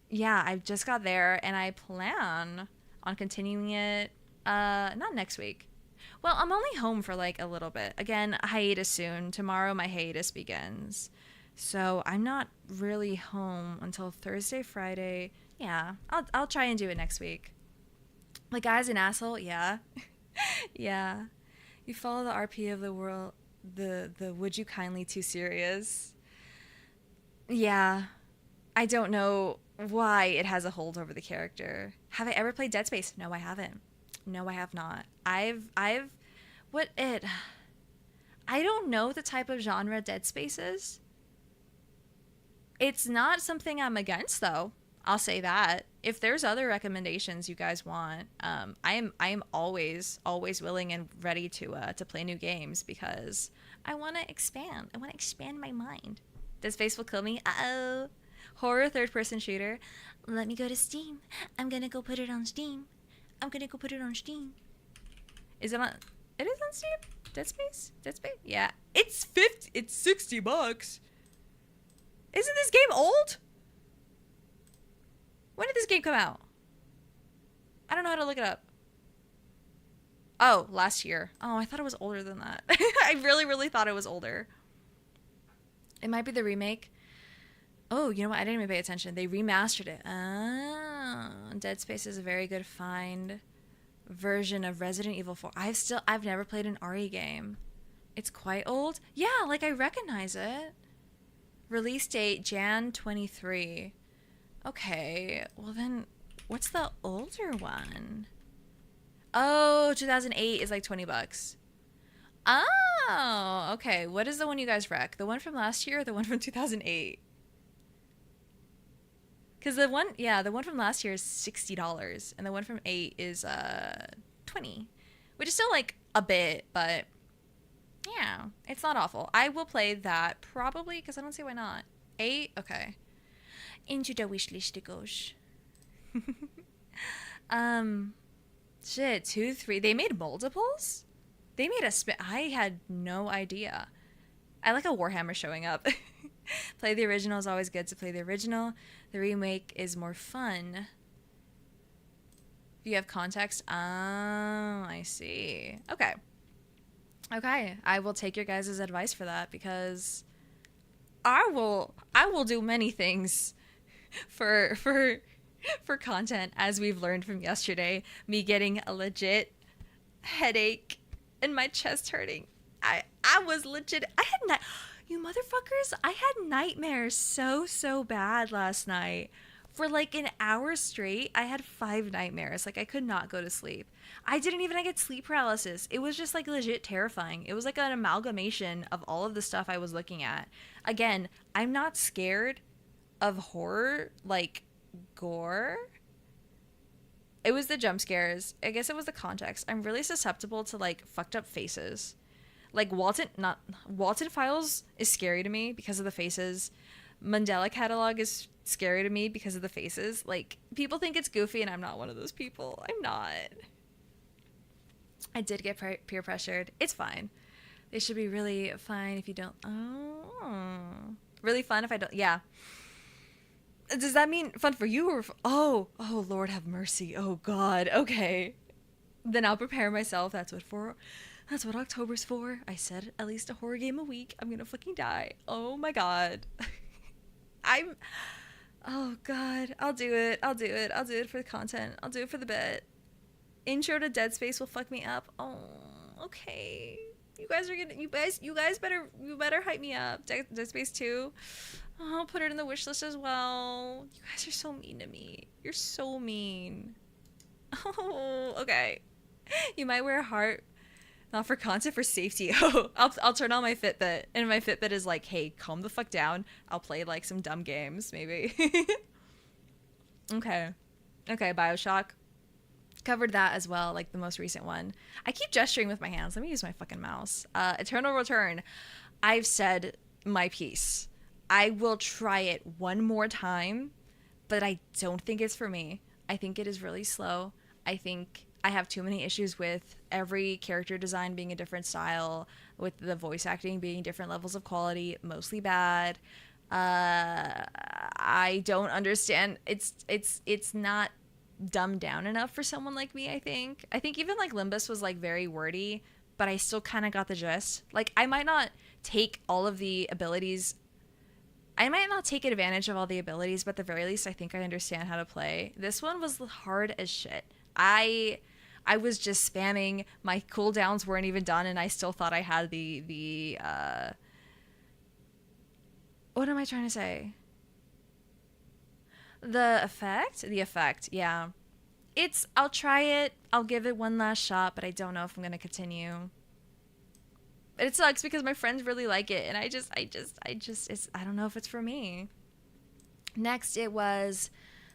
[SPEAKER 1] yeah, I just got there, and I plan on continuing it not next week. Well, I'm only home for like a little bit. Again, hiatus soon. Tomorrow my hiatus begins. So I'm not really home until Thursday, Friday. Yeah, I'll try and do it next week. The guy's an asshole, yeah. Yeah. You follow the RP of the world, the would you kindly too serious. Yeah. I don't know why it has a hold over the character. Have I ever played Dead Space? No, I haven't. No, I have not. I don't know the type of genre Dead Space is. It's not something I'm against, though. I'll say that. If there's other recommendations you guys want, I am always willing and ready to play new games because I want to expand. I want to expand my mind. Dead Space will kill me. Uh-oh. Horror third-person shooter. Let me go to Steam. I'm gonna go put it on Steam. Is it on? It is on Steam. Dead Space. Yeah. It's $60. Isn't this game old? When did this game come out? I don't know how to look it up. Oh, last year. Oh, I thought it was older than that. I really, really thought it was older. It might be the remake. Oh, you know what? I didn't even pay attention. They remastered it. Oh, Dead Space is a very good find version of Resident Evil 4. I've never played an RE game. It's quite old. Yeah, like I recognize it. Release date Jan 23. Okay, well then, what's the older one? Oh, 2008 is like $20. Oh, okay. What is the one you guys rec? The one from last year or the one from 2008? Because the one from last year is $60, and the one from 8 is 20, which is still like a bit, but yeah, it's not awful. I will play that probably because I don't see why not. 8, okay. Into the wish list it goes. Shit, 2, 3. They made multiples? They made I had no idea. I like a Warhammer showing up. Play the original is always good to play the original. The remake is more fun. If you have context. Oh, I see. Okay. Okay. I will take your guys' advice for that because I will do many things for content, as we've learned from yesterday. Me getting a legit headache and my chest hurting. I was legit. You motherfuckers, I had nightmares so bad last night. For like an hour straight, I had 5 nightmares. Like I could not go to sleep. I get sleep paralysis. It was just like legit terrifying. It was like an amalgamation of all of the stuff I was looking at. Again, I'm not scared of horror, like gore. It was the jump scares. I guess it was the context. I'm really susceptible to like fucked up faces. Like Walton Files is scary to me because of the faces. Mandela Catalog is scary to me because of the faces. Like, people think it's goofy and I'm not one of those people. I'm not. I did get peer pressured. It's fine. They should be really fine if you don't. Oh. Really fun if I don't. Yeah. Does that mean fun for you or oh Lord have mercy. Oh God. Okay. Then I'll prepare myself. That's what October's for. I said at least a horror game a week. I'm gonna fucking die. Oh my God. Oh God. I'll do it. I'll do it for the content. I'll do it for the bit. Intro to Dead Space will fuck me up. Oh, okay. You guys better hype me up. Dead Space 2. Oh, I'll put it in the wish list as well. You guys are so mean to me. You're so mean. Oh, okay. You might wear a heart. Not for content, for safety. Oh, I'll turn on my Fitbit, and my Fitbit is like, hey, calm the fuck down. I'll play like some dumb games, maybe. Okay, BioShock. Covered that as well, like the most recent one. I keep gesturing with my hands. Let me use my fucking mouse. Eternal Return. I've said my piece. I will try it one more time, but I don't think it's for me. I think it is really slow. I think I have too many issues with every character design being a different style, with the voice acting being different levels of quality, mostly bad. I don't understand. It's not dumbed down enough for someone like me, I think. I think even like Limbus was like very wordy, but I still kind of got the gist. Like I might not take all of the abilities. I might not take advantage of all the abilities, but at the very least I think I understand how to play. This one was hard as shit. I was just spamming. My cooldowns weren't even done, and I still thought I had the what am I trying to say? The effect, yeah. I'll try it. I'll give it one last shot, but I don't know if I'm gonna continue. It sucks because my friends really like it, and I don't know if it's for me. Next, it was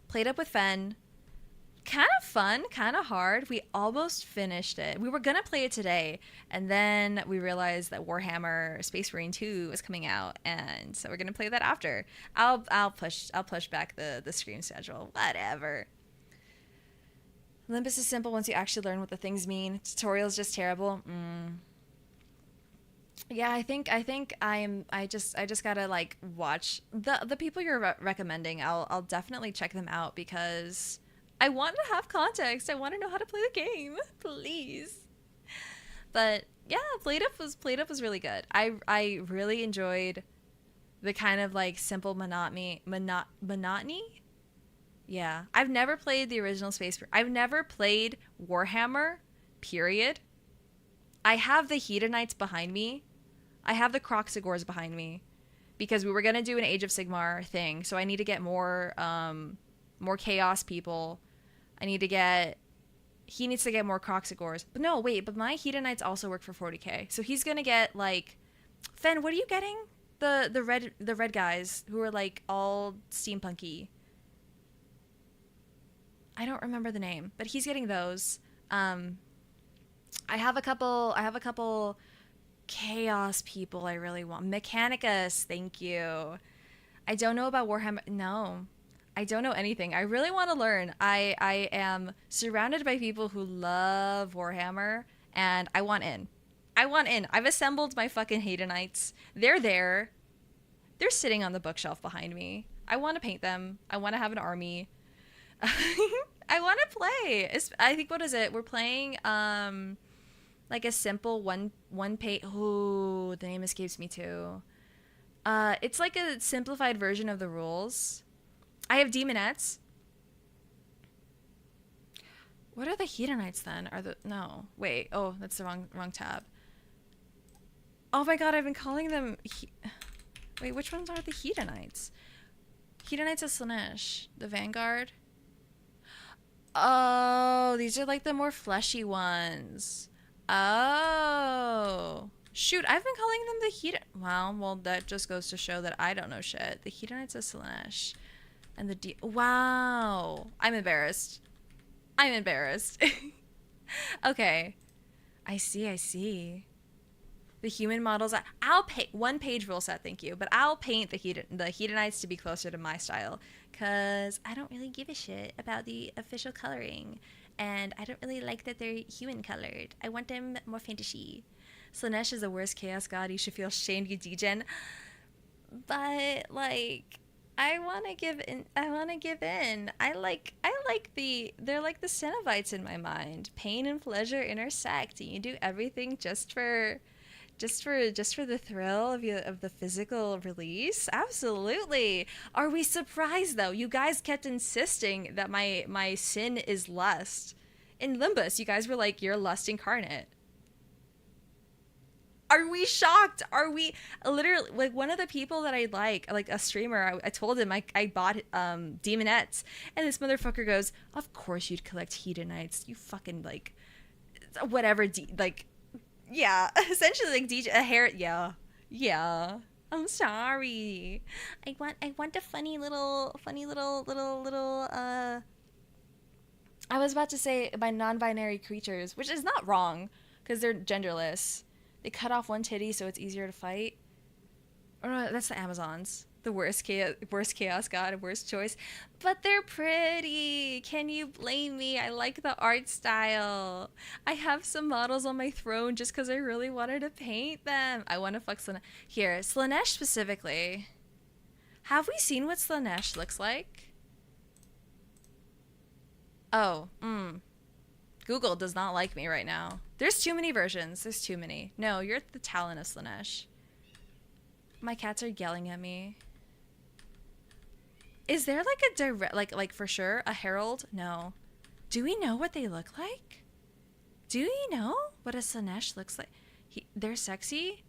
[SPEAKER 1] played up with Phen. Kind of fun, kind of hard. We almost finished it. We were gonna play it today, and then we realized that Warhammer Space Marine 2 is coming out, and so we're gonna play that after. I'll push back the stream schedule. Whatever. Olympus is simple once you actually learn what the things mean. Tutorial is just terrible. Yeah, I think I just gotta like watch the people you're recommending. I'll definitely check them out because I want to have context. I want to know how to play the game. Please. But yeah, Plate Up was really good. I really enjoyed the kind of like simple monotony. Yeah, I've never played the original Space. I've never played Warhammer. Period. I have the Hedonites behind me. I have the Croxigors behind me because we were gonna do an Age of Sigmar thing. So I need to get more chaos people. I need to get. He needs to get more Croxigors. But no, wait. But my Hedonites also work for 40k. So he's gonna get like. Phen, what are you getting? The red guys who are like all steampunky. I don't remember the name, but he's getting those. I have a couple chaos people I really want. Mechanicus, thank you. I don't know about Warhammer. No. I don't know anything. I really want to learn. I am surrounded by people who love Warhammer and I want in. I want in. I've assembled my fucking Hedonites. They're there. They're sitting on the bookshelf behind me. I want to paint them. I want to have an army. I want to play. I think, what is it? We're playing like a simple one page. Ooh, the name escapes me too. It's like a simplified version of the rules. I have demonettes. What are the Hedonites then? No, wait. Oh, that's the wrong tab. Oh my god, I've been calling them. Wait, which ones are the Hedonites? Hedonites of Slaanesh, the Vanguard. Oh, these are like the more fleshy ones. Oh. Shoot, I've been calling them the Hedon. Well, that just goes to show that I don't know shit. The Hedonites of Slaanesh. And the wow. I'm embarrassed. Okay. I see. The human models. I'll paint one page rule set, thank you. But I'll paint the Hedonites to be closer to my style. Because I don't really give a shit about the official coloring. And I don't really like that they're human colored. I want them more fantasy. Slaanesh is the worst chaos god. You should feel shamed, you degen. But, like, I want to give in. I like they're like the Cenobites in my mind. Pain and pleasure intersect. You do everything just for the thrill of the physical release. Absolutely. Are we surprised though? You guys kept insisting that my sin is lust. In Limbus, you guys were like, you're lust incarnate. Are we shocked? Are we literally like one of the people that I like a streamer? I told him I bought demonettes, and this motherfucker goes, "Of course you'd collect Hedonites. You fucking like whatever yeah, essentially like DJ a hair. Yeah. I'm sorry. I want a funny little. I was about to say by non-binary creatures, which is not wrong because they're genderless. They cut off one titty so it's easier to fight. Or no, that's the Amazons. The worst chaos god, worst choice. But they're pretty. Can you blame me? I like the art style. I have some models on my throne just because I really wanted to paint them. I want to fuck Slaanesh. Here, Slaanesh specifically. Have we seen what Slaanesh looks like? Oh, Google does not like me right now. There's too many versions. There's too many. No, you're the Talon of Slaanesh. My cats are yelling at me. Is there like a direct, like for sure, a herald? No. Do we know what they look like? Do we know what a Slaanesh looks like? They're sexy?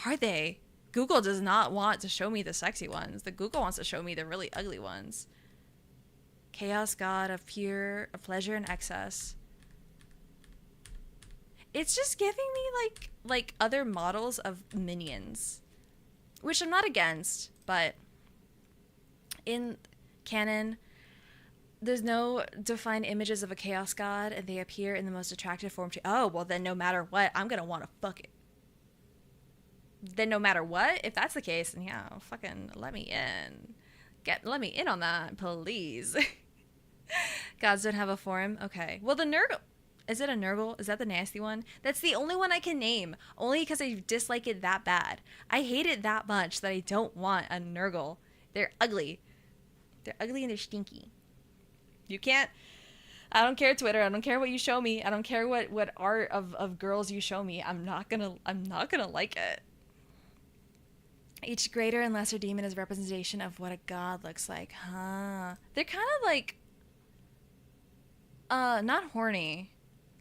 [SPEAKER 1] Are they? Google does not want to show me the sexy ones. The Google wants to show me the really ugly ones. Chaos god of pleasure and excess. It's just giving me like other models of minions, which I'm not against, but in canon, there's no defined images of a chaos god, and they appear in the most attractive form to. Oh, well then, no matter what, I'm gonna want to fuck it. Then no matter what, if that's the case, then yeah, fucking let me in. Let me in on that, please. Gods don't have a form. Okay. Well, the Nurgle. Is it a Nurgle? Is that the nasty one? That's the only one I can name. Only because I dislike it that bad. I hate it that much that I don't want a Nurgle. They're ugly. They're ugly and they're stinky. You can't. I don't care, Twitter. I don't care what you show me. I don't care what art of girls you show me. I'm not gonna like it. Each greater and lesser demon is a representation of what a god looks like. Huh. They're kind of like not horny.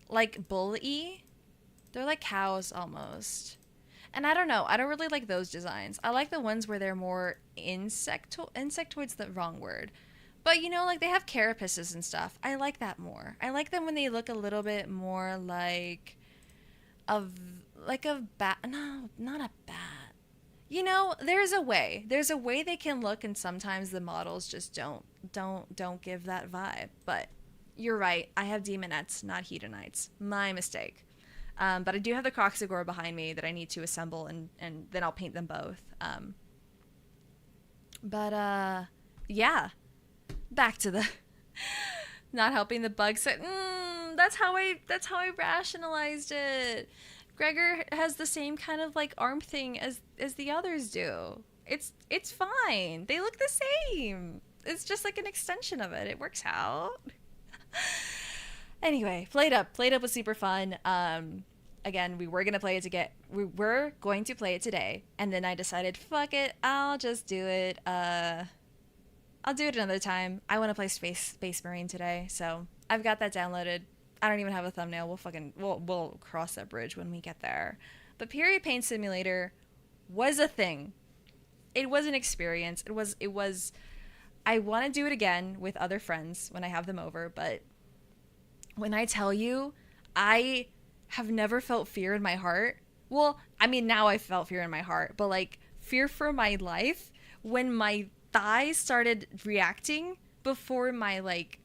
[SPEAKER 1] Like bull-y. They're like cows almost. And I don't know. I don't really like those designs. I like the ones where they're more insectoid's the wrong word. But you know, like they have carapaces and stuff. I like that more. I like them when they look a little bit more of like a bat. No, not a bat. You know, there's a way. There's a way they can look, and sometimes the models just don't give that vibe. But you're right. I have demonettes, not hedonites. My mistake. But I do have the Croxagore behind me that I need to assemble, and then I'll paint them both. Yeah. Back to the not helping the bug set. That's how I rationalized it. Gregor has the same kind of like arm thing as the others do. It's fine. They look the same. It's just like an extension of it. It works out. Anyway, Played Up. Played Up was super fun. Again, we were going to play it today, and then I decided, fuck it, I'll just do it. I'll do it another time. I want to play Space Marine today, so I've got that downloaded. I don't even have a thumbnail. We'll cross that bridge when we get there. But Period Paint Simulator was a thing. It was an experience. It was I want to do it again with other friends when I have them over, but when I tell you, I have never felt fear in my heart. Well, I mean, now I felt fear in my heart, but like fear for my life when my thighs started reacting before my like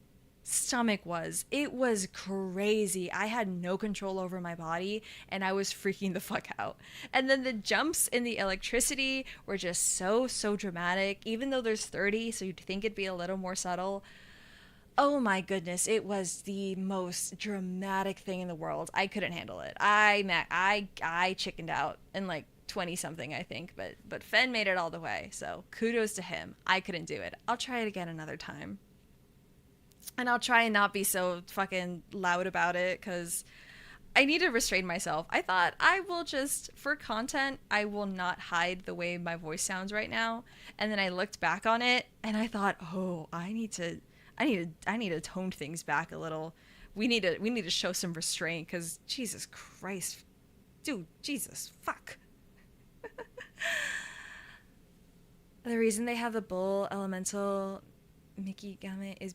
[SPEAKER 1] stomach was. It was crazy. I had no control over my body, and I was freaking the fuck out. And then the jumps in the electricity were just so dramatic, even though there's 30, so you'd think it'd be a little more subtle. Oh my goodness, it was the most dramatic thing in the world. I couldn't handle it. I chickened out in like 20 something, I think, but Phen made it all the way, so kudos to him. I couldn't do it. I'll try it again another time. And I'll try and not be so fucking loud about it, because I need to restrain myself. I thought I will just, for content, I will not hide the way my voice sounds right now. And then I looked back on it and I thought, oh, I need to tone things back a little. We need to show some restraint, because Jesus Christ, dude, Jesus, fuck. The reason they have the bull elemental Mickey Game is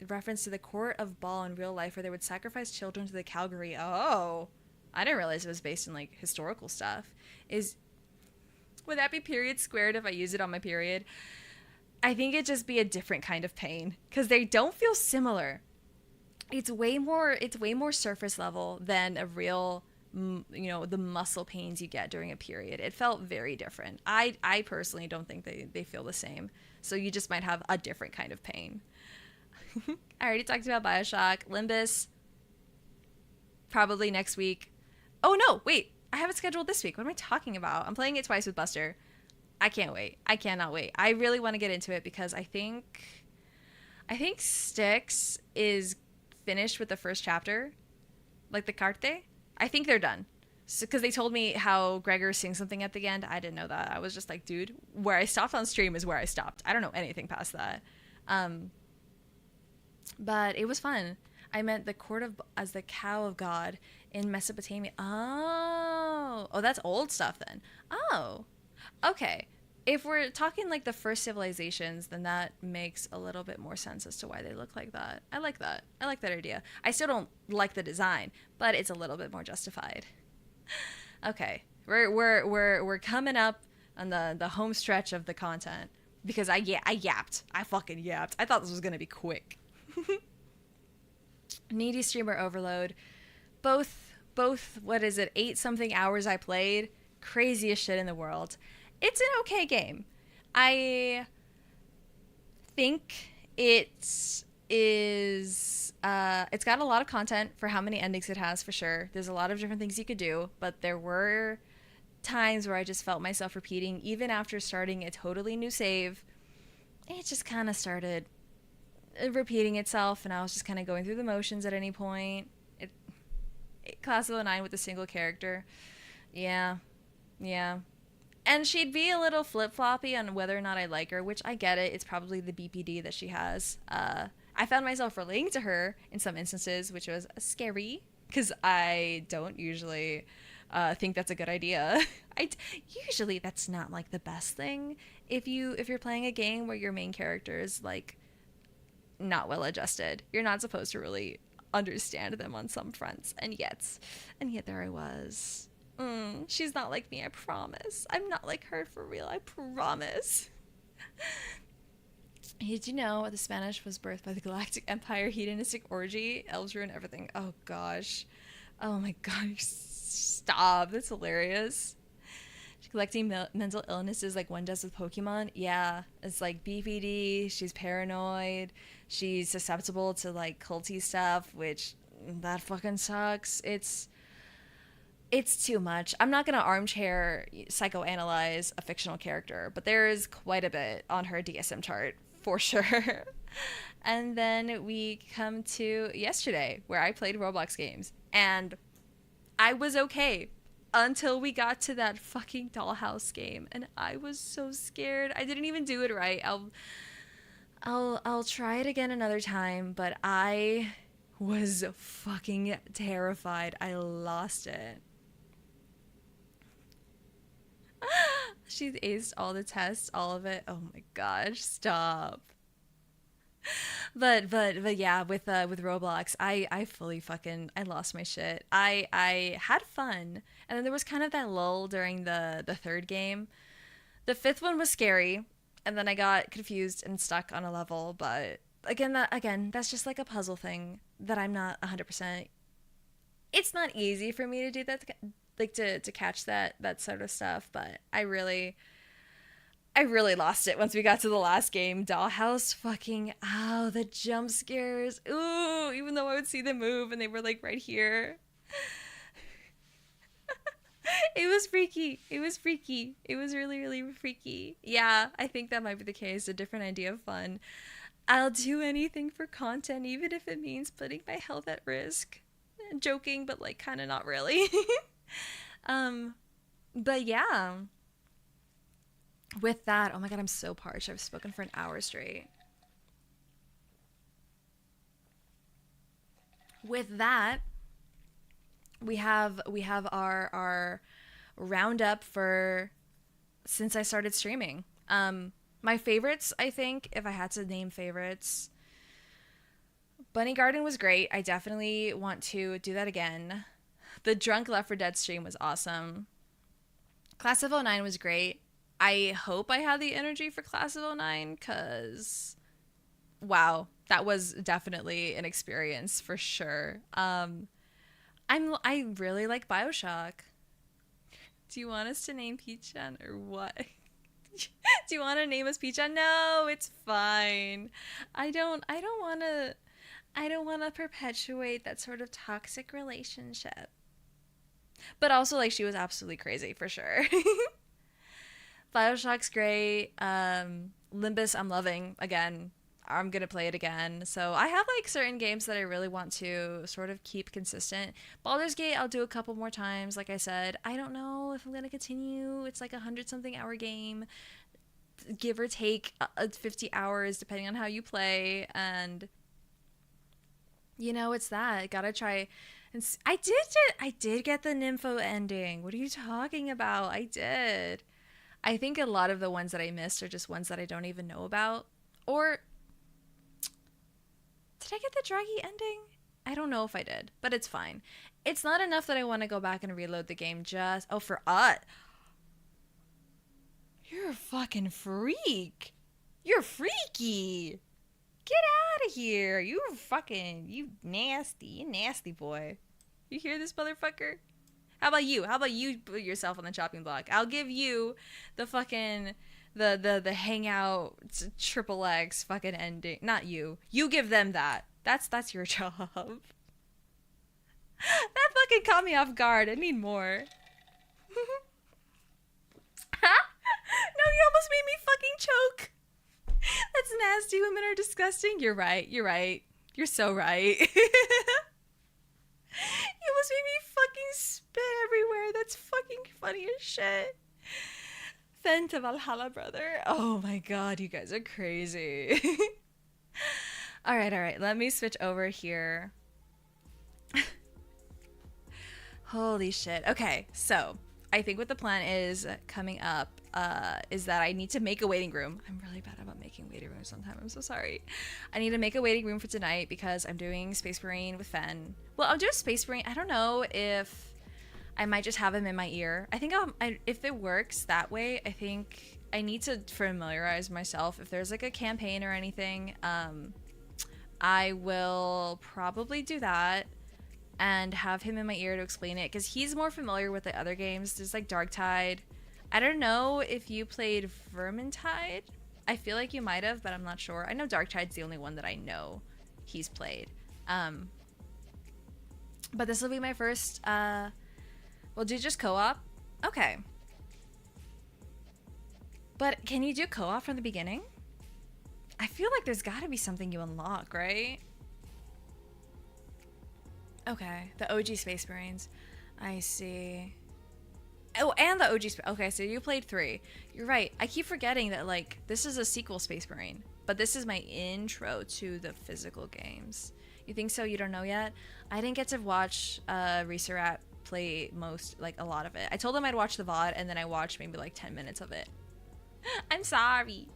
[SPEAKER 1] reference to the court of Baal in real life, where they would sacrifice children to the Calgary. Oh, I didn't realize it was based in like historical stuff. Would that be period squared if I use it on my period? I think it'd just be a different kind of pain, because they don't feel similar. It's way more surface level than a real, the muscle pains you get during a period. It felt very different. I personally don't think they feel the same. So you just might have a different kind of pain. I already talked about BioShock. Limbus, probably next week. Oh no, wait. I have it scheduled this week. What am I talking about? I'm playing it twice with Buster. I can't wait. I cannot wait. I really want to get into it, because I think Styx is finished with the first chapter, like the carte. I think they're done. Because they told me how Gregor sings something at the end. I didn't know that. I was just like, dude, where I stopped on stream is where I stopped. I don't know anything past that. But it was fun. I meant the court of as the cow of God in Mesopotamia. Oh, that's old stuff then. Oh, okay. If we're talking like the first civilizations, then that makes a little bit more sense as to why they look like that. I like that. I like that idea. I still don't like the design, but it's a little bit more justified. Okay, we're coming up on the home stretch of the content, because I yapped. I fucking yapped. I thought this was gonna be quick. Needy streamer overload. Both what is it, 8 something hours I played. Craziest shit in the world. It's an okay game. I think it's got a lot of content for how many endings it has, for sure. There's a lot of different things you could do, but there were times where I just felt myself repeating, even after starting a totally new save. It just kind of started repeating itself, and I was just kind of going through the motions at any point. Class of '09 with a single character. Yeah, yeah. And she'd be a little flip-floppy on whether or not I like her, which I get it. It's probably the BPD that she has. I found myself relating to her in some instances, which was scary, because I don't usually think that's a good idea. Usually that's not like the best thing if you're playing a game where your main character is like not well adjusted. You're not supposed to really understand them on some fronts, and yet there I was. She's not like me, I promise. I'm not like her for real, I promise. Did you know the Spanish was birthed by the Galactic Empire, hedonistic orgy, elves ruin everything? Oh gosh. Oh my gosh. Stop. That's hilarious. Collecting mental illnesses like one does with Pokemon. Yeah. It's like BPD. She's paranoid. She's susceptible to like culty stuff, which that fucking sucks. It's too much. I'm not going to armchair psychoanalyze a fictional character, but there is quite a bit on her DSM chart, for sure. And then we come to yesterday, where I played Roblox games, and I was okay until we got to that fucking dollhouse game, and I was so scared. I didn't even do it right. I'll try it again another time, but I was fucking terrified. I lost it. She aced all the tests, all of it. Oh my gosh, stop. But yeah, with Roblox, I fully fucking I lost my shit. I had fun, and then there was kind of that lull during the third game. The fifth one was scary, and then I got confused and stuck on a level. But again, that's just like a puzzle thing that I'm not 100%. It's not easy for me to do that, like to catch that sort of stuff. But I really lost it once we got to the last game. Dollhouse, fucking, ow, the jump scares. Ooh, even though I would see them move and they were like right here. It was freaky. It was freaky. It was really, really freaky. Yeah, I think that might be the case. A different idea of fun. I'll do anything for content, even if it means putting my health at risk. Joking, but like kind of not really. But yeah. With that, oh my god, I'm so parched. I've spoken for an hour straight. With that, we have our roundup for since I started streaming. My favorites, I think, if I had to name favorites, Bunny Garden was great. I definitely want to do that again. The Drunk Left 4 Dead stream was awesome. Class of '09 was great. I hope I had the energy for Class of '09, because wow, that was definitely an experience for sure. I really like BioShock. Do you want us to name Peachan or what? Do you want to name us Peachan? No, it's fine. I don't want to perpetuate that sort of toxic relationship. But also, like, she was absolutely crazy for sure. BioShock's great. Limbus, I'm loving. Again, I'm going to play it again. So I have, like, certain games that I really want to sort of keep consistent. Baldur's Gate, I'll do a couple more times. Like I said, I don't know if I'm going to continue. It's like 100-something hour game. Give or take 50 hours, depending on how you play. And, you know, it's that. I got to try... I did get the Nympho ending. What are you talking about? I did. I think a lot of the ones that I missed are just ones that I don't even know about. Or did I get the Draggy ending? I don't know if I did, but it's fine. It's not enough that I want to go back and reload the game just... Oh, for you're a fucking freak. You're freaky. Get out of here. You nasty boy. You hear this, motherfucker? How about you put yourself on the chopping block? I'll give you the fucking the hangout triple X fucking ending. Not you. You give them that. That's your job. That fucking caught me off guard. I need more. No, you almost made me fucking choke. That's nasty. Women are disgusting. You're right. You're right. You're so right. You almost made me fucking spit everywhere. That's fucking funny as shit. Phen to Valhalla, brother. Oh my god, you guys are crazy. All right. Let me switch over here. Holy shit. Okay, so I think what the plan is coming up is that I need to make a waiting room. I'm really bad about making waiting rooms sometimes. I'm so sorry. I need to make a waiting room for tonight because I'm doing Space Marine with Phen. Well, I'll do a Space Marine. I don't know if I might just have him in my ear. I think if it works that way, I think I need to familiarize myself. If there's like a campaign or anything, I will probably do that and have him in my ear to explain it because he's more familiar with the other games. There's like Darktide. I don't know if you played Vermintide. I feel like you might have, but I'm not sure. I know Darktide's the only one that I know he's played. But this will be my first. We'll do just co-op. Okay. But can you do co-op from the beginning? I feel like there's got to be something you unlock, right? Okay, the OG Space Marines. I see. Oh, and the OG okay, so you played 3. You're right. I keep forgetting that, like, this is a sequel Space Marine. But this is my intro to the physical games. You think so? You don't know yet? I didn't get to watch Reserat play a lot of it. I told him I'd watch the VOD, and then I watched maybe, like, 10 minutes of it. I'm sorry.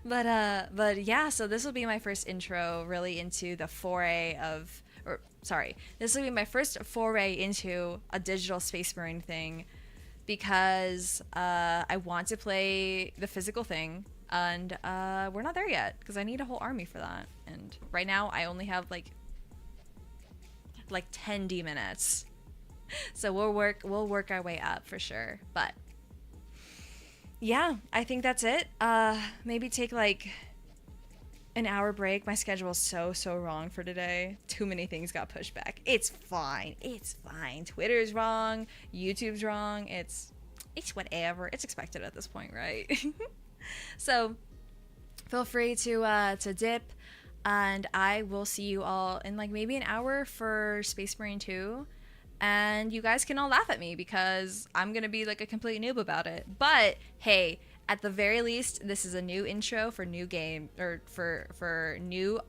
[SPEAKER 1] But yeah, so this will be my first intro really into the foray of... this will be my first foray into a digital Space Marine thing because I want to play the physical thing, and we're not there yet because I need a whole army for that. And right now I only have like 10 D minutes, so we'll work our way up for sure. But yeah, I think that's it. Maybe take like an hour break. My schedule is so wrong for today. Too many things got pushed back. It's fine. Twitter's wrong. YouTube's wrong. It's whatever. It's expected at this point, right? So feel free to dip, and I will see you all in like maybe an hour for Space Marine 2. And you guys can all laugh at me because I'm gonna be like a complete noob about it. But hey, at the very least, this is a new intro for new game, or for new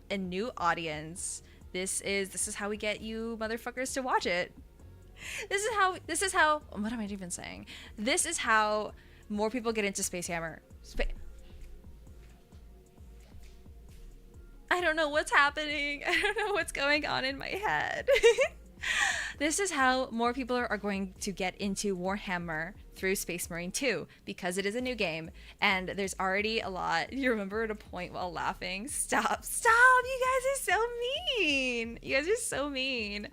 [SPEAKER 1] audience. This is how we get you motherfuckers to watch it. This is how what am I even saying? This is how more people get into Space Hammer. I don't know what's happening. I don't know what's going on in my head. This is how more people are going to get into Warhammer through Space Marine 2 because it is a new game and there's already a lot. You remember at a point while laughing? Stop. You guys are so mean.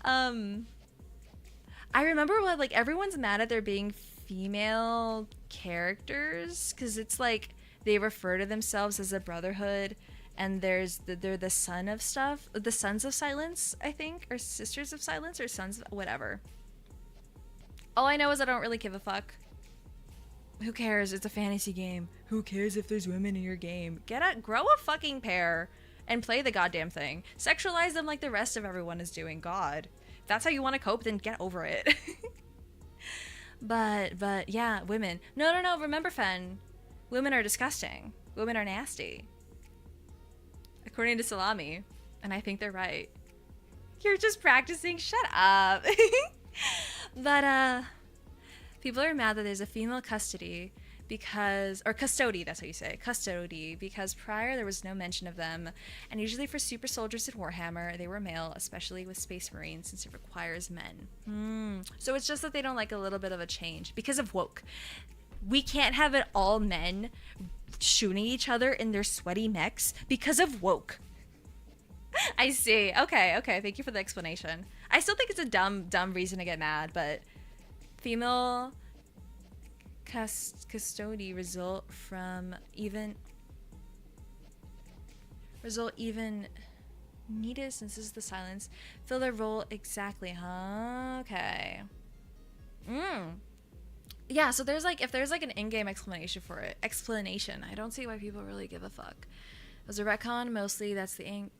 [SPEAKER 1] I remember when like everyone's mad at there being female characters because it's like they refer to themselves as a brotherhood. And they're the son of stuff, the Sons of Silence, I think, or Sisters of Silence, or Sons of whatever. All I know is I don't really give a fuck. Who cares? It's a fantasy game. Who cares if there's women in your game? Grow a fucking pair and play the goddamn thing. Sexualize them like the rest of everyone is doing. God, if that's how you want to cope, then get over it. But yeah, women. No. Remember, Phen, women are disgusting. Women are nasty. According to Salami, and I think they're right. You're just practicing. Shut up. But people are mad that there's a female custody custody, that's how you say it, custody, because prior there was no mention of them, and usually for super soldiers in Warhammer, they were male, especially with Space Marines, since it requires men. So it's just that they don't like a little bit of a change because of woke. We can't have it all men shooting each other in their sweaty mechs because of woke. I see. Okay. Thank you for the explanation. I still think it's a dumb reason to get mad, but female custody result even needed since this is the silence. Fill their role exactly, huh? Okay. Yeah, so there's like, if there's like an in-game explanation for it, I don't see why people really give a fuck. It was a retcon, mostly that's the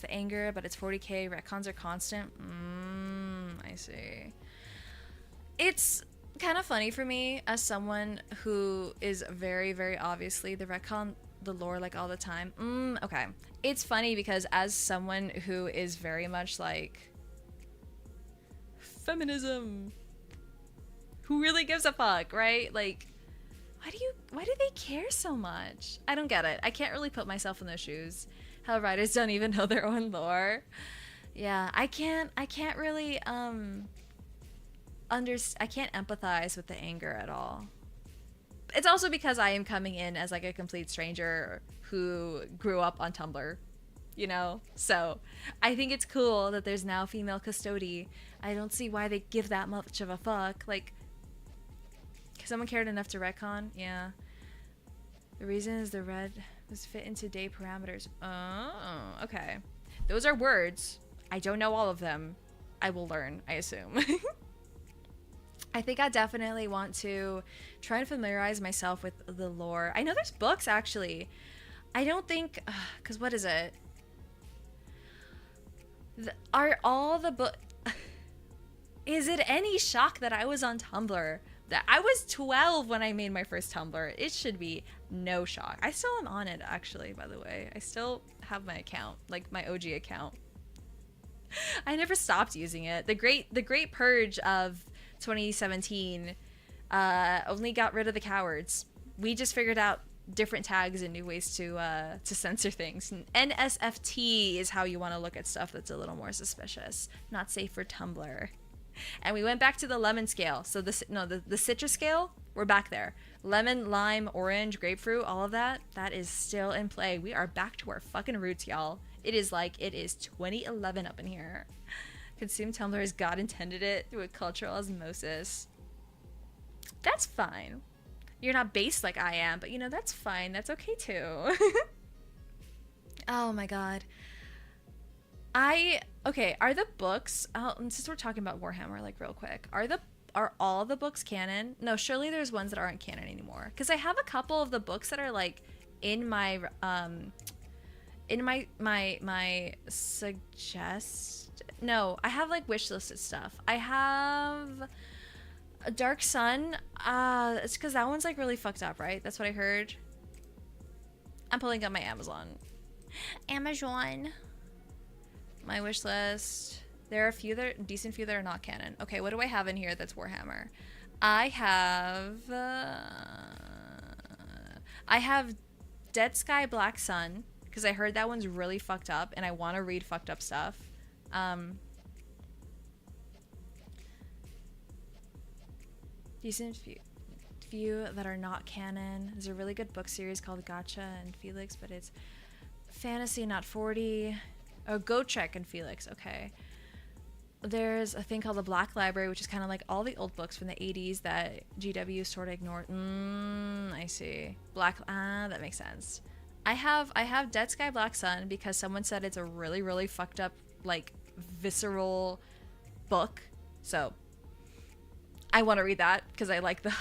[SPEAKER 1] anger, but it's 40k, retcons are constant. I see. It's kind of funny for me as someone who is very, very obviously the retcon the lore like all the time. Okay. It's funny because as someone who is very much like feminism, who really gives a fuck, right? Like, why do they care so much? I don't get it. I can't really put myself in those shoes. How writers don't even know their own lore. Yeah, I can't really I can't empathize with the anger at all. It's also because I am coming in as like a complete stranger who grew up on Tumblr, you know? So I think it's cool that there's now female custody. I don't see why they give that much of a fuck. Like, someone cared enough to retcon? Yeah. The reason is the red was fit into day parameters. Oh, okay. Those are words. I don't know all of them. I will learn, I assume. I think I definitely want to try and familiarize myself with the lore. I know there's books, actually. I don't think... Because what is it? Are all the books... Is it any shock that I was on Tumblr? That I was 12 when I made my first Tumblr. It should be no shock. I still am on it, actually, by the way. I still have my account, like my OG account. I never stopped using it. The great purge of 2017 only got rid of the cowards. We just figured out different tags and new ways to censor things. NSFT is how you want to look at stuff that's a little more suspicious. Not safe for Tumblr. And we went back to the lemon scale. So the citrus scale, we're back there. Lemon, lime, orange, grapefruit, all of that is still in play. We are back to our fucking roots, y'all. It is 2011 up in here. Consume Tumblr as God intended it through a cultural osmosis. That's fine. You're not based like I am, but that's fine. That's okay too. Oh my god. Are the books, since we're talking about Warhammer, like real quick, are all the books canon? No, surely there's ones that aren't canon anymore. Because I have a couple of the books that are like in my I have like wishlisted stuff. I have a Dark Sun. It's because that one's like really fucked up, right? That's what I heard. I'm pulling up my Amazon. My wish list. There are a decent few that are not canon. Okay, what do I have in here that's Warhammer? I have Dead Sky Black Sun, because I heard that one's really fucked up and I want to read fucked up stuff. Decent few that are not canon. There's a really good book series called Gotcha and Felix, but it's fantasy, not 40. Oh, Gotrek and Felix, okay. There's a thing called the Black Library, which is kind of like all the old books from the 80s that GW sort of ignored. I see. That makes sense. I have Dead Sky Black Sun because someone said it's a really, really fucked up, like, visceral book. So I want to read that because I like the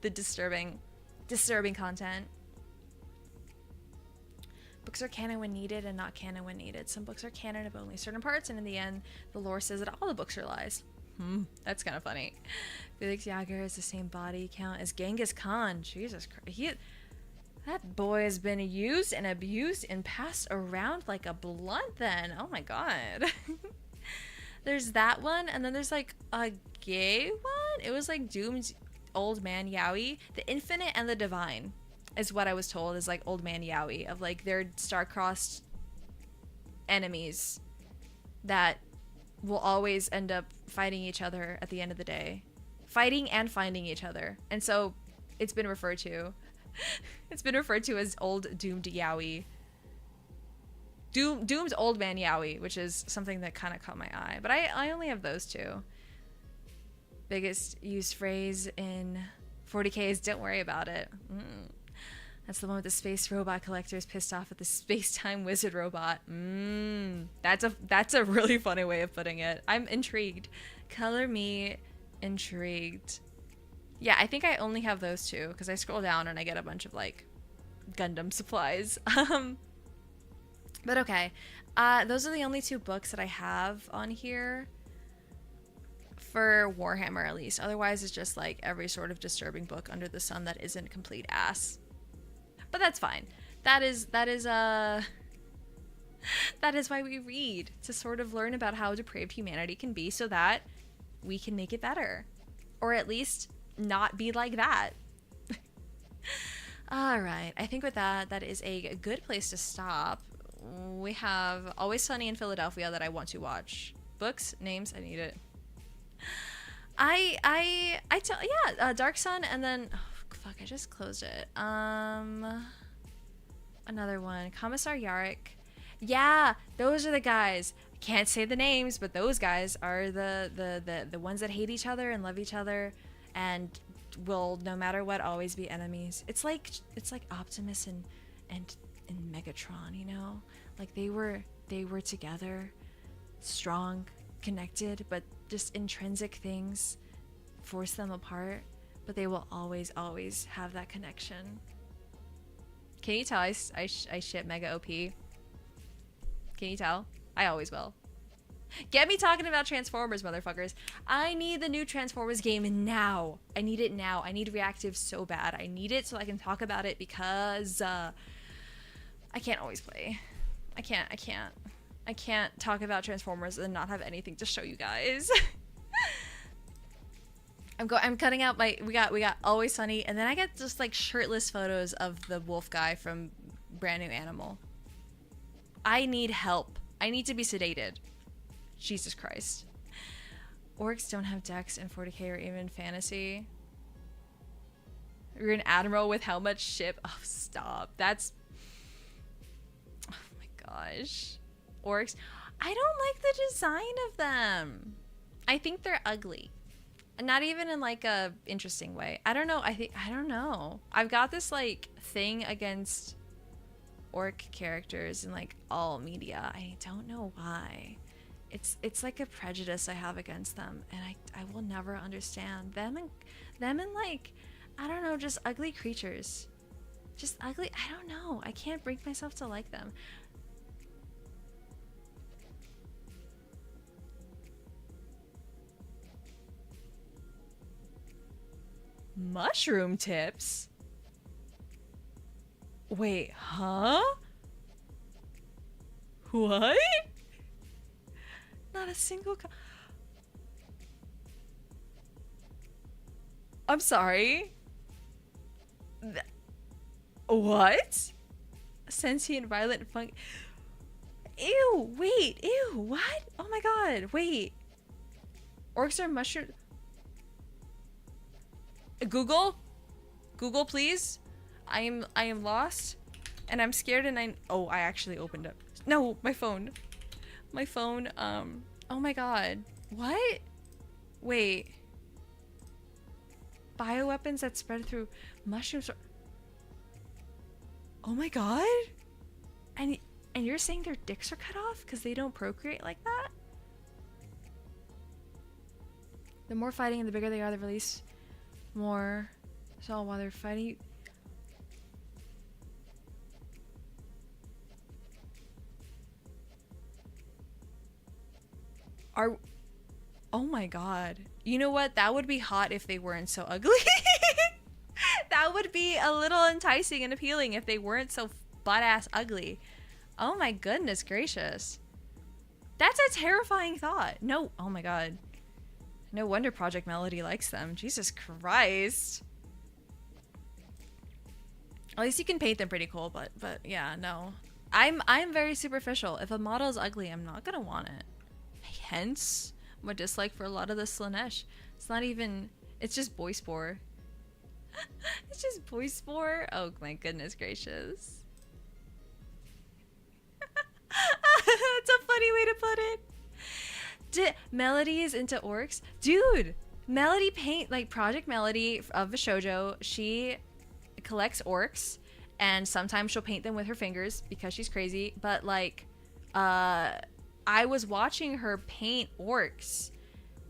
[SPEAKER 1] disturbing content. Books are canon when needed and not canon when needed. Some books are canon of only certain parts, and in the end, the lore says that all the books are lies. That's kind of funny. Felix Jaeger has the same body count as Genghis Khan. Jesus Christ. That boy has been used and abused and passed around like a blunt then. Oh my god. There's that one, and then there's like a gay one. It was like Doom's Old Man Yowie. The Infinite and the Divine is what I was told is like Old Man Yowie, of like their star-crossed enemies that will always end up fighting each other at the end of the day. Fighting and finding each other. And so it's been referred to as Old Doomed Yowie. Doom's Old Man Yowie, which is something that kind of caught my eye. But I only have those two. Biggest used phrase in 40k is don't worry about it. That's the one with the space robot collectors pissed off at the space-time wizard robot. That's a really funny way of putting it. I'm intrigued. Color me intrigued. Yeah, I think I only have those two because I scroll down and I get a bunch of like Gundam supplies. But okay. Those are the only two books that I have on here for Warhammer, at least. Otherwise, it's just like every sort of disturbing book under the sun that isn't complete ass. But that's fine. That is that is why we read, to sort of learn about how depraved humanity can be so that we can make it better. Or at least not be like that. All right. I think with that, that is a good place to stop. We have Always Sunny in Philadelphia that I want to watch. Books, names, I need it. Dark Sun, and then fuck, I just closed it. Another one, Commissar Yarrick. Yeah, those are the guys. I can't say the names, but those guys are the ones that hate each other and love each other, and will, no matter what, always be enemies. It's like Optimus and Megatron, you know? Like they were together, strong, connected, but just intrinsic things force them apart, but they will always have that connection. Can you tell I ship Mega OP? Can you tell? I always will. Get me talking about Transformers, motherfuckers. I need the new Transformers game now. I need it now. I need reactive so bad. I need it so I can talk about it because I can't always play. I can't talk about Transformers and not have anything to show you guys. I'm cutting out my we got Always Sunny, and then I get just like shirtless photos of the wolf guy from Brand New Animal. I need help. I need to be sedated. Jesus Christ. Orcs don't have decks in 40k or even fantasy. You're an admiral with how much ship? Oh, stop. That's... Oh my gosh. Orcs. I don't like the design of them. I think they're ugly. Not even in like a interesting way. I don't know. I don't know. I've got this like thing against orc characters in like all media. I don't know why. It's like a prejudice I have against them, and I will never understand them and like, I don't know, just ugly creatures. Just ugly. I don't know. I can't bring myself to like them. Mushroom tips? Wait, huh? What? Not a single I'm sorry. What? Sentient, violent, funk. Ew, wait, ew, what? Oh my god, wait. Orcs are mushroom. Google, please. I am lost, and I'm scared, and I actually opened up. No, my phone. Oh my god. What? Wait. Bioweapons that spread through mushrooms. Oh my god. And you're saying their dicks are cut off because they don't procreate like that? The more fighting and the bigger they are, they release more. So while they're fighting, oh my god. You know what? That would be hot if they weren't so ugly. That would be a little enticing and appealing if they weren't so butt-ass ugly. Oh my goodness gracious. That's a terrifying thought. No, oh my god. No wonder Project Melody likes them. Jesus Christ. At least you can paint them pretty cool, but yeah, no. I'm very superficial. If a model is ugly, I'm not gonna want it. Hence my dislike for a lot of the Slanesh. It's not even, it's just boy spore. It's just boy spore. Oh my goodness gracious. That's a funny way to put it. Melody is into orcs? Dude, Melody paint, like Project Melody of Shoujo, she collects orcs, and sometimes she'll paint them with her fingers because she's crazy, but like, I was watching her paint orcs,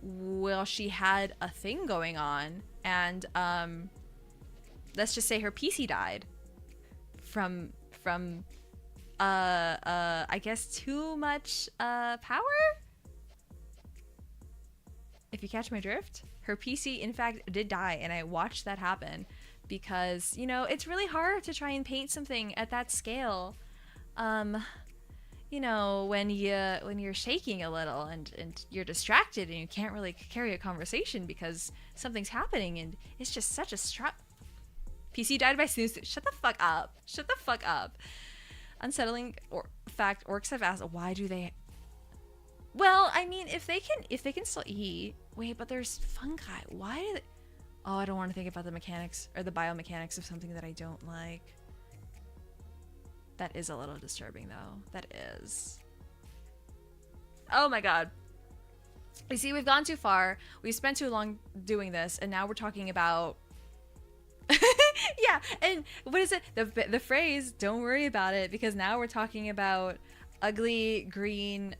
[SPEAKER 1] well, she had a thing going on, and let's just say her PC died from I guess too much power. If you catch my drift, her PC in fact did die, and I watched that happen because, you know, it's really hard to try and paint something at that scale. You know, when you're shaking a little and you're distracted and you can't really carry a conversation because something's happening and it's just such a PC died by snooze. Shut the fuck up. Shut the fuck up. Unsettling fact, orcs have asked, why do they... Well, I mean, if they can still eat... Wait, but there's fungi. Why do they... Oh, I don't want to think about the mechanics or the biomechanics of something that I don't like. That is a little disturbing, though. That is. Oh my god. You see, we've gone too far. We spent too long doing this, and now we're talking about... Yeah, and what is it? The phrase, don't worry about it, because now we're talking about ugly, green,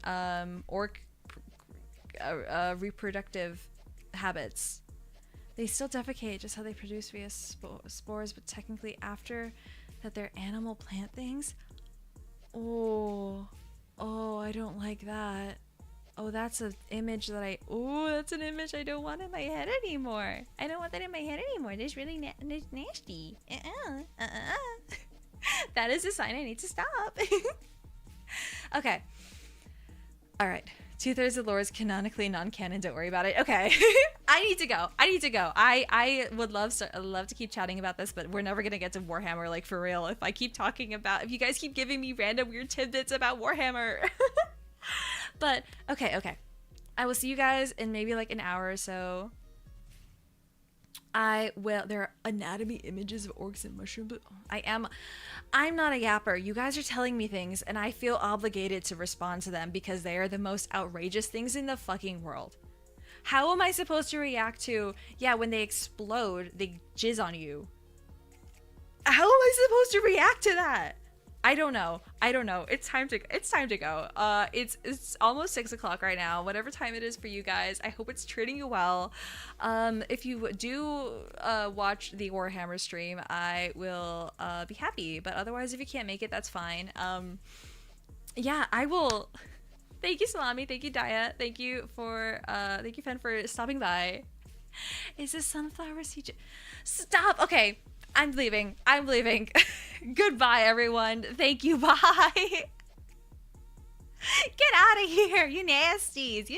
[SPEAKER 1] orc reproductive habits. They still defecate, just how they produce via spores, but technically after that they're animal plant things. Oh, I don't like that. Oh, that's an image that that's an image I don't want in my head anymore. I don't want that in my head anymore. That's really nasty. That is a sign I need to stop. Okay. All right. 2/3 of lore is canonically non-canon. Don't worry about it. Okay. I need to go. I would love to keep chatting about this, but we're never gonna get to Warhammer, like, for real. If you guys keep giving me random weird tidbits about Warhammer. But okay. I will see you guys in maybe like an hour or so. There are anatomy images of orcs and mushrooms. I'm not a yapper. You guys are telling me things and I feel obligated to respond to them because they are the most outrageous things in the fucking world. How am I supposed to react to, yeah, when they explode, they jizz on you? How am I supposed to react to that? I don't know. It's time to go. It's almost 6 o'clock right now. Whatever time it is for you guys, I hope it's treating you well. If you do watch the Warhammer stream, I will be happy. But otherwise, if you can't make it, that's fine. Yeah, I will. Thank you, Salami. Thank you, Daya. Thank you, Phen, for stopping by. Is this sunflower seed? Stop. Okay. I'm leaving. Goodbye, everyone. Thank you. Bye. Get out of here, you nasties.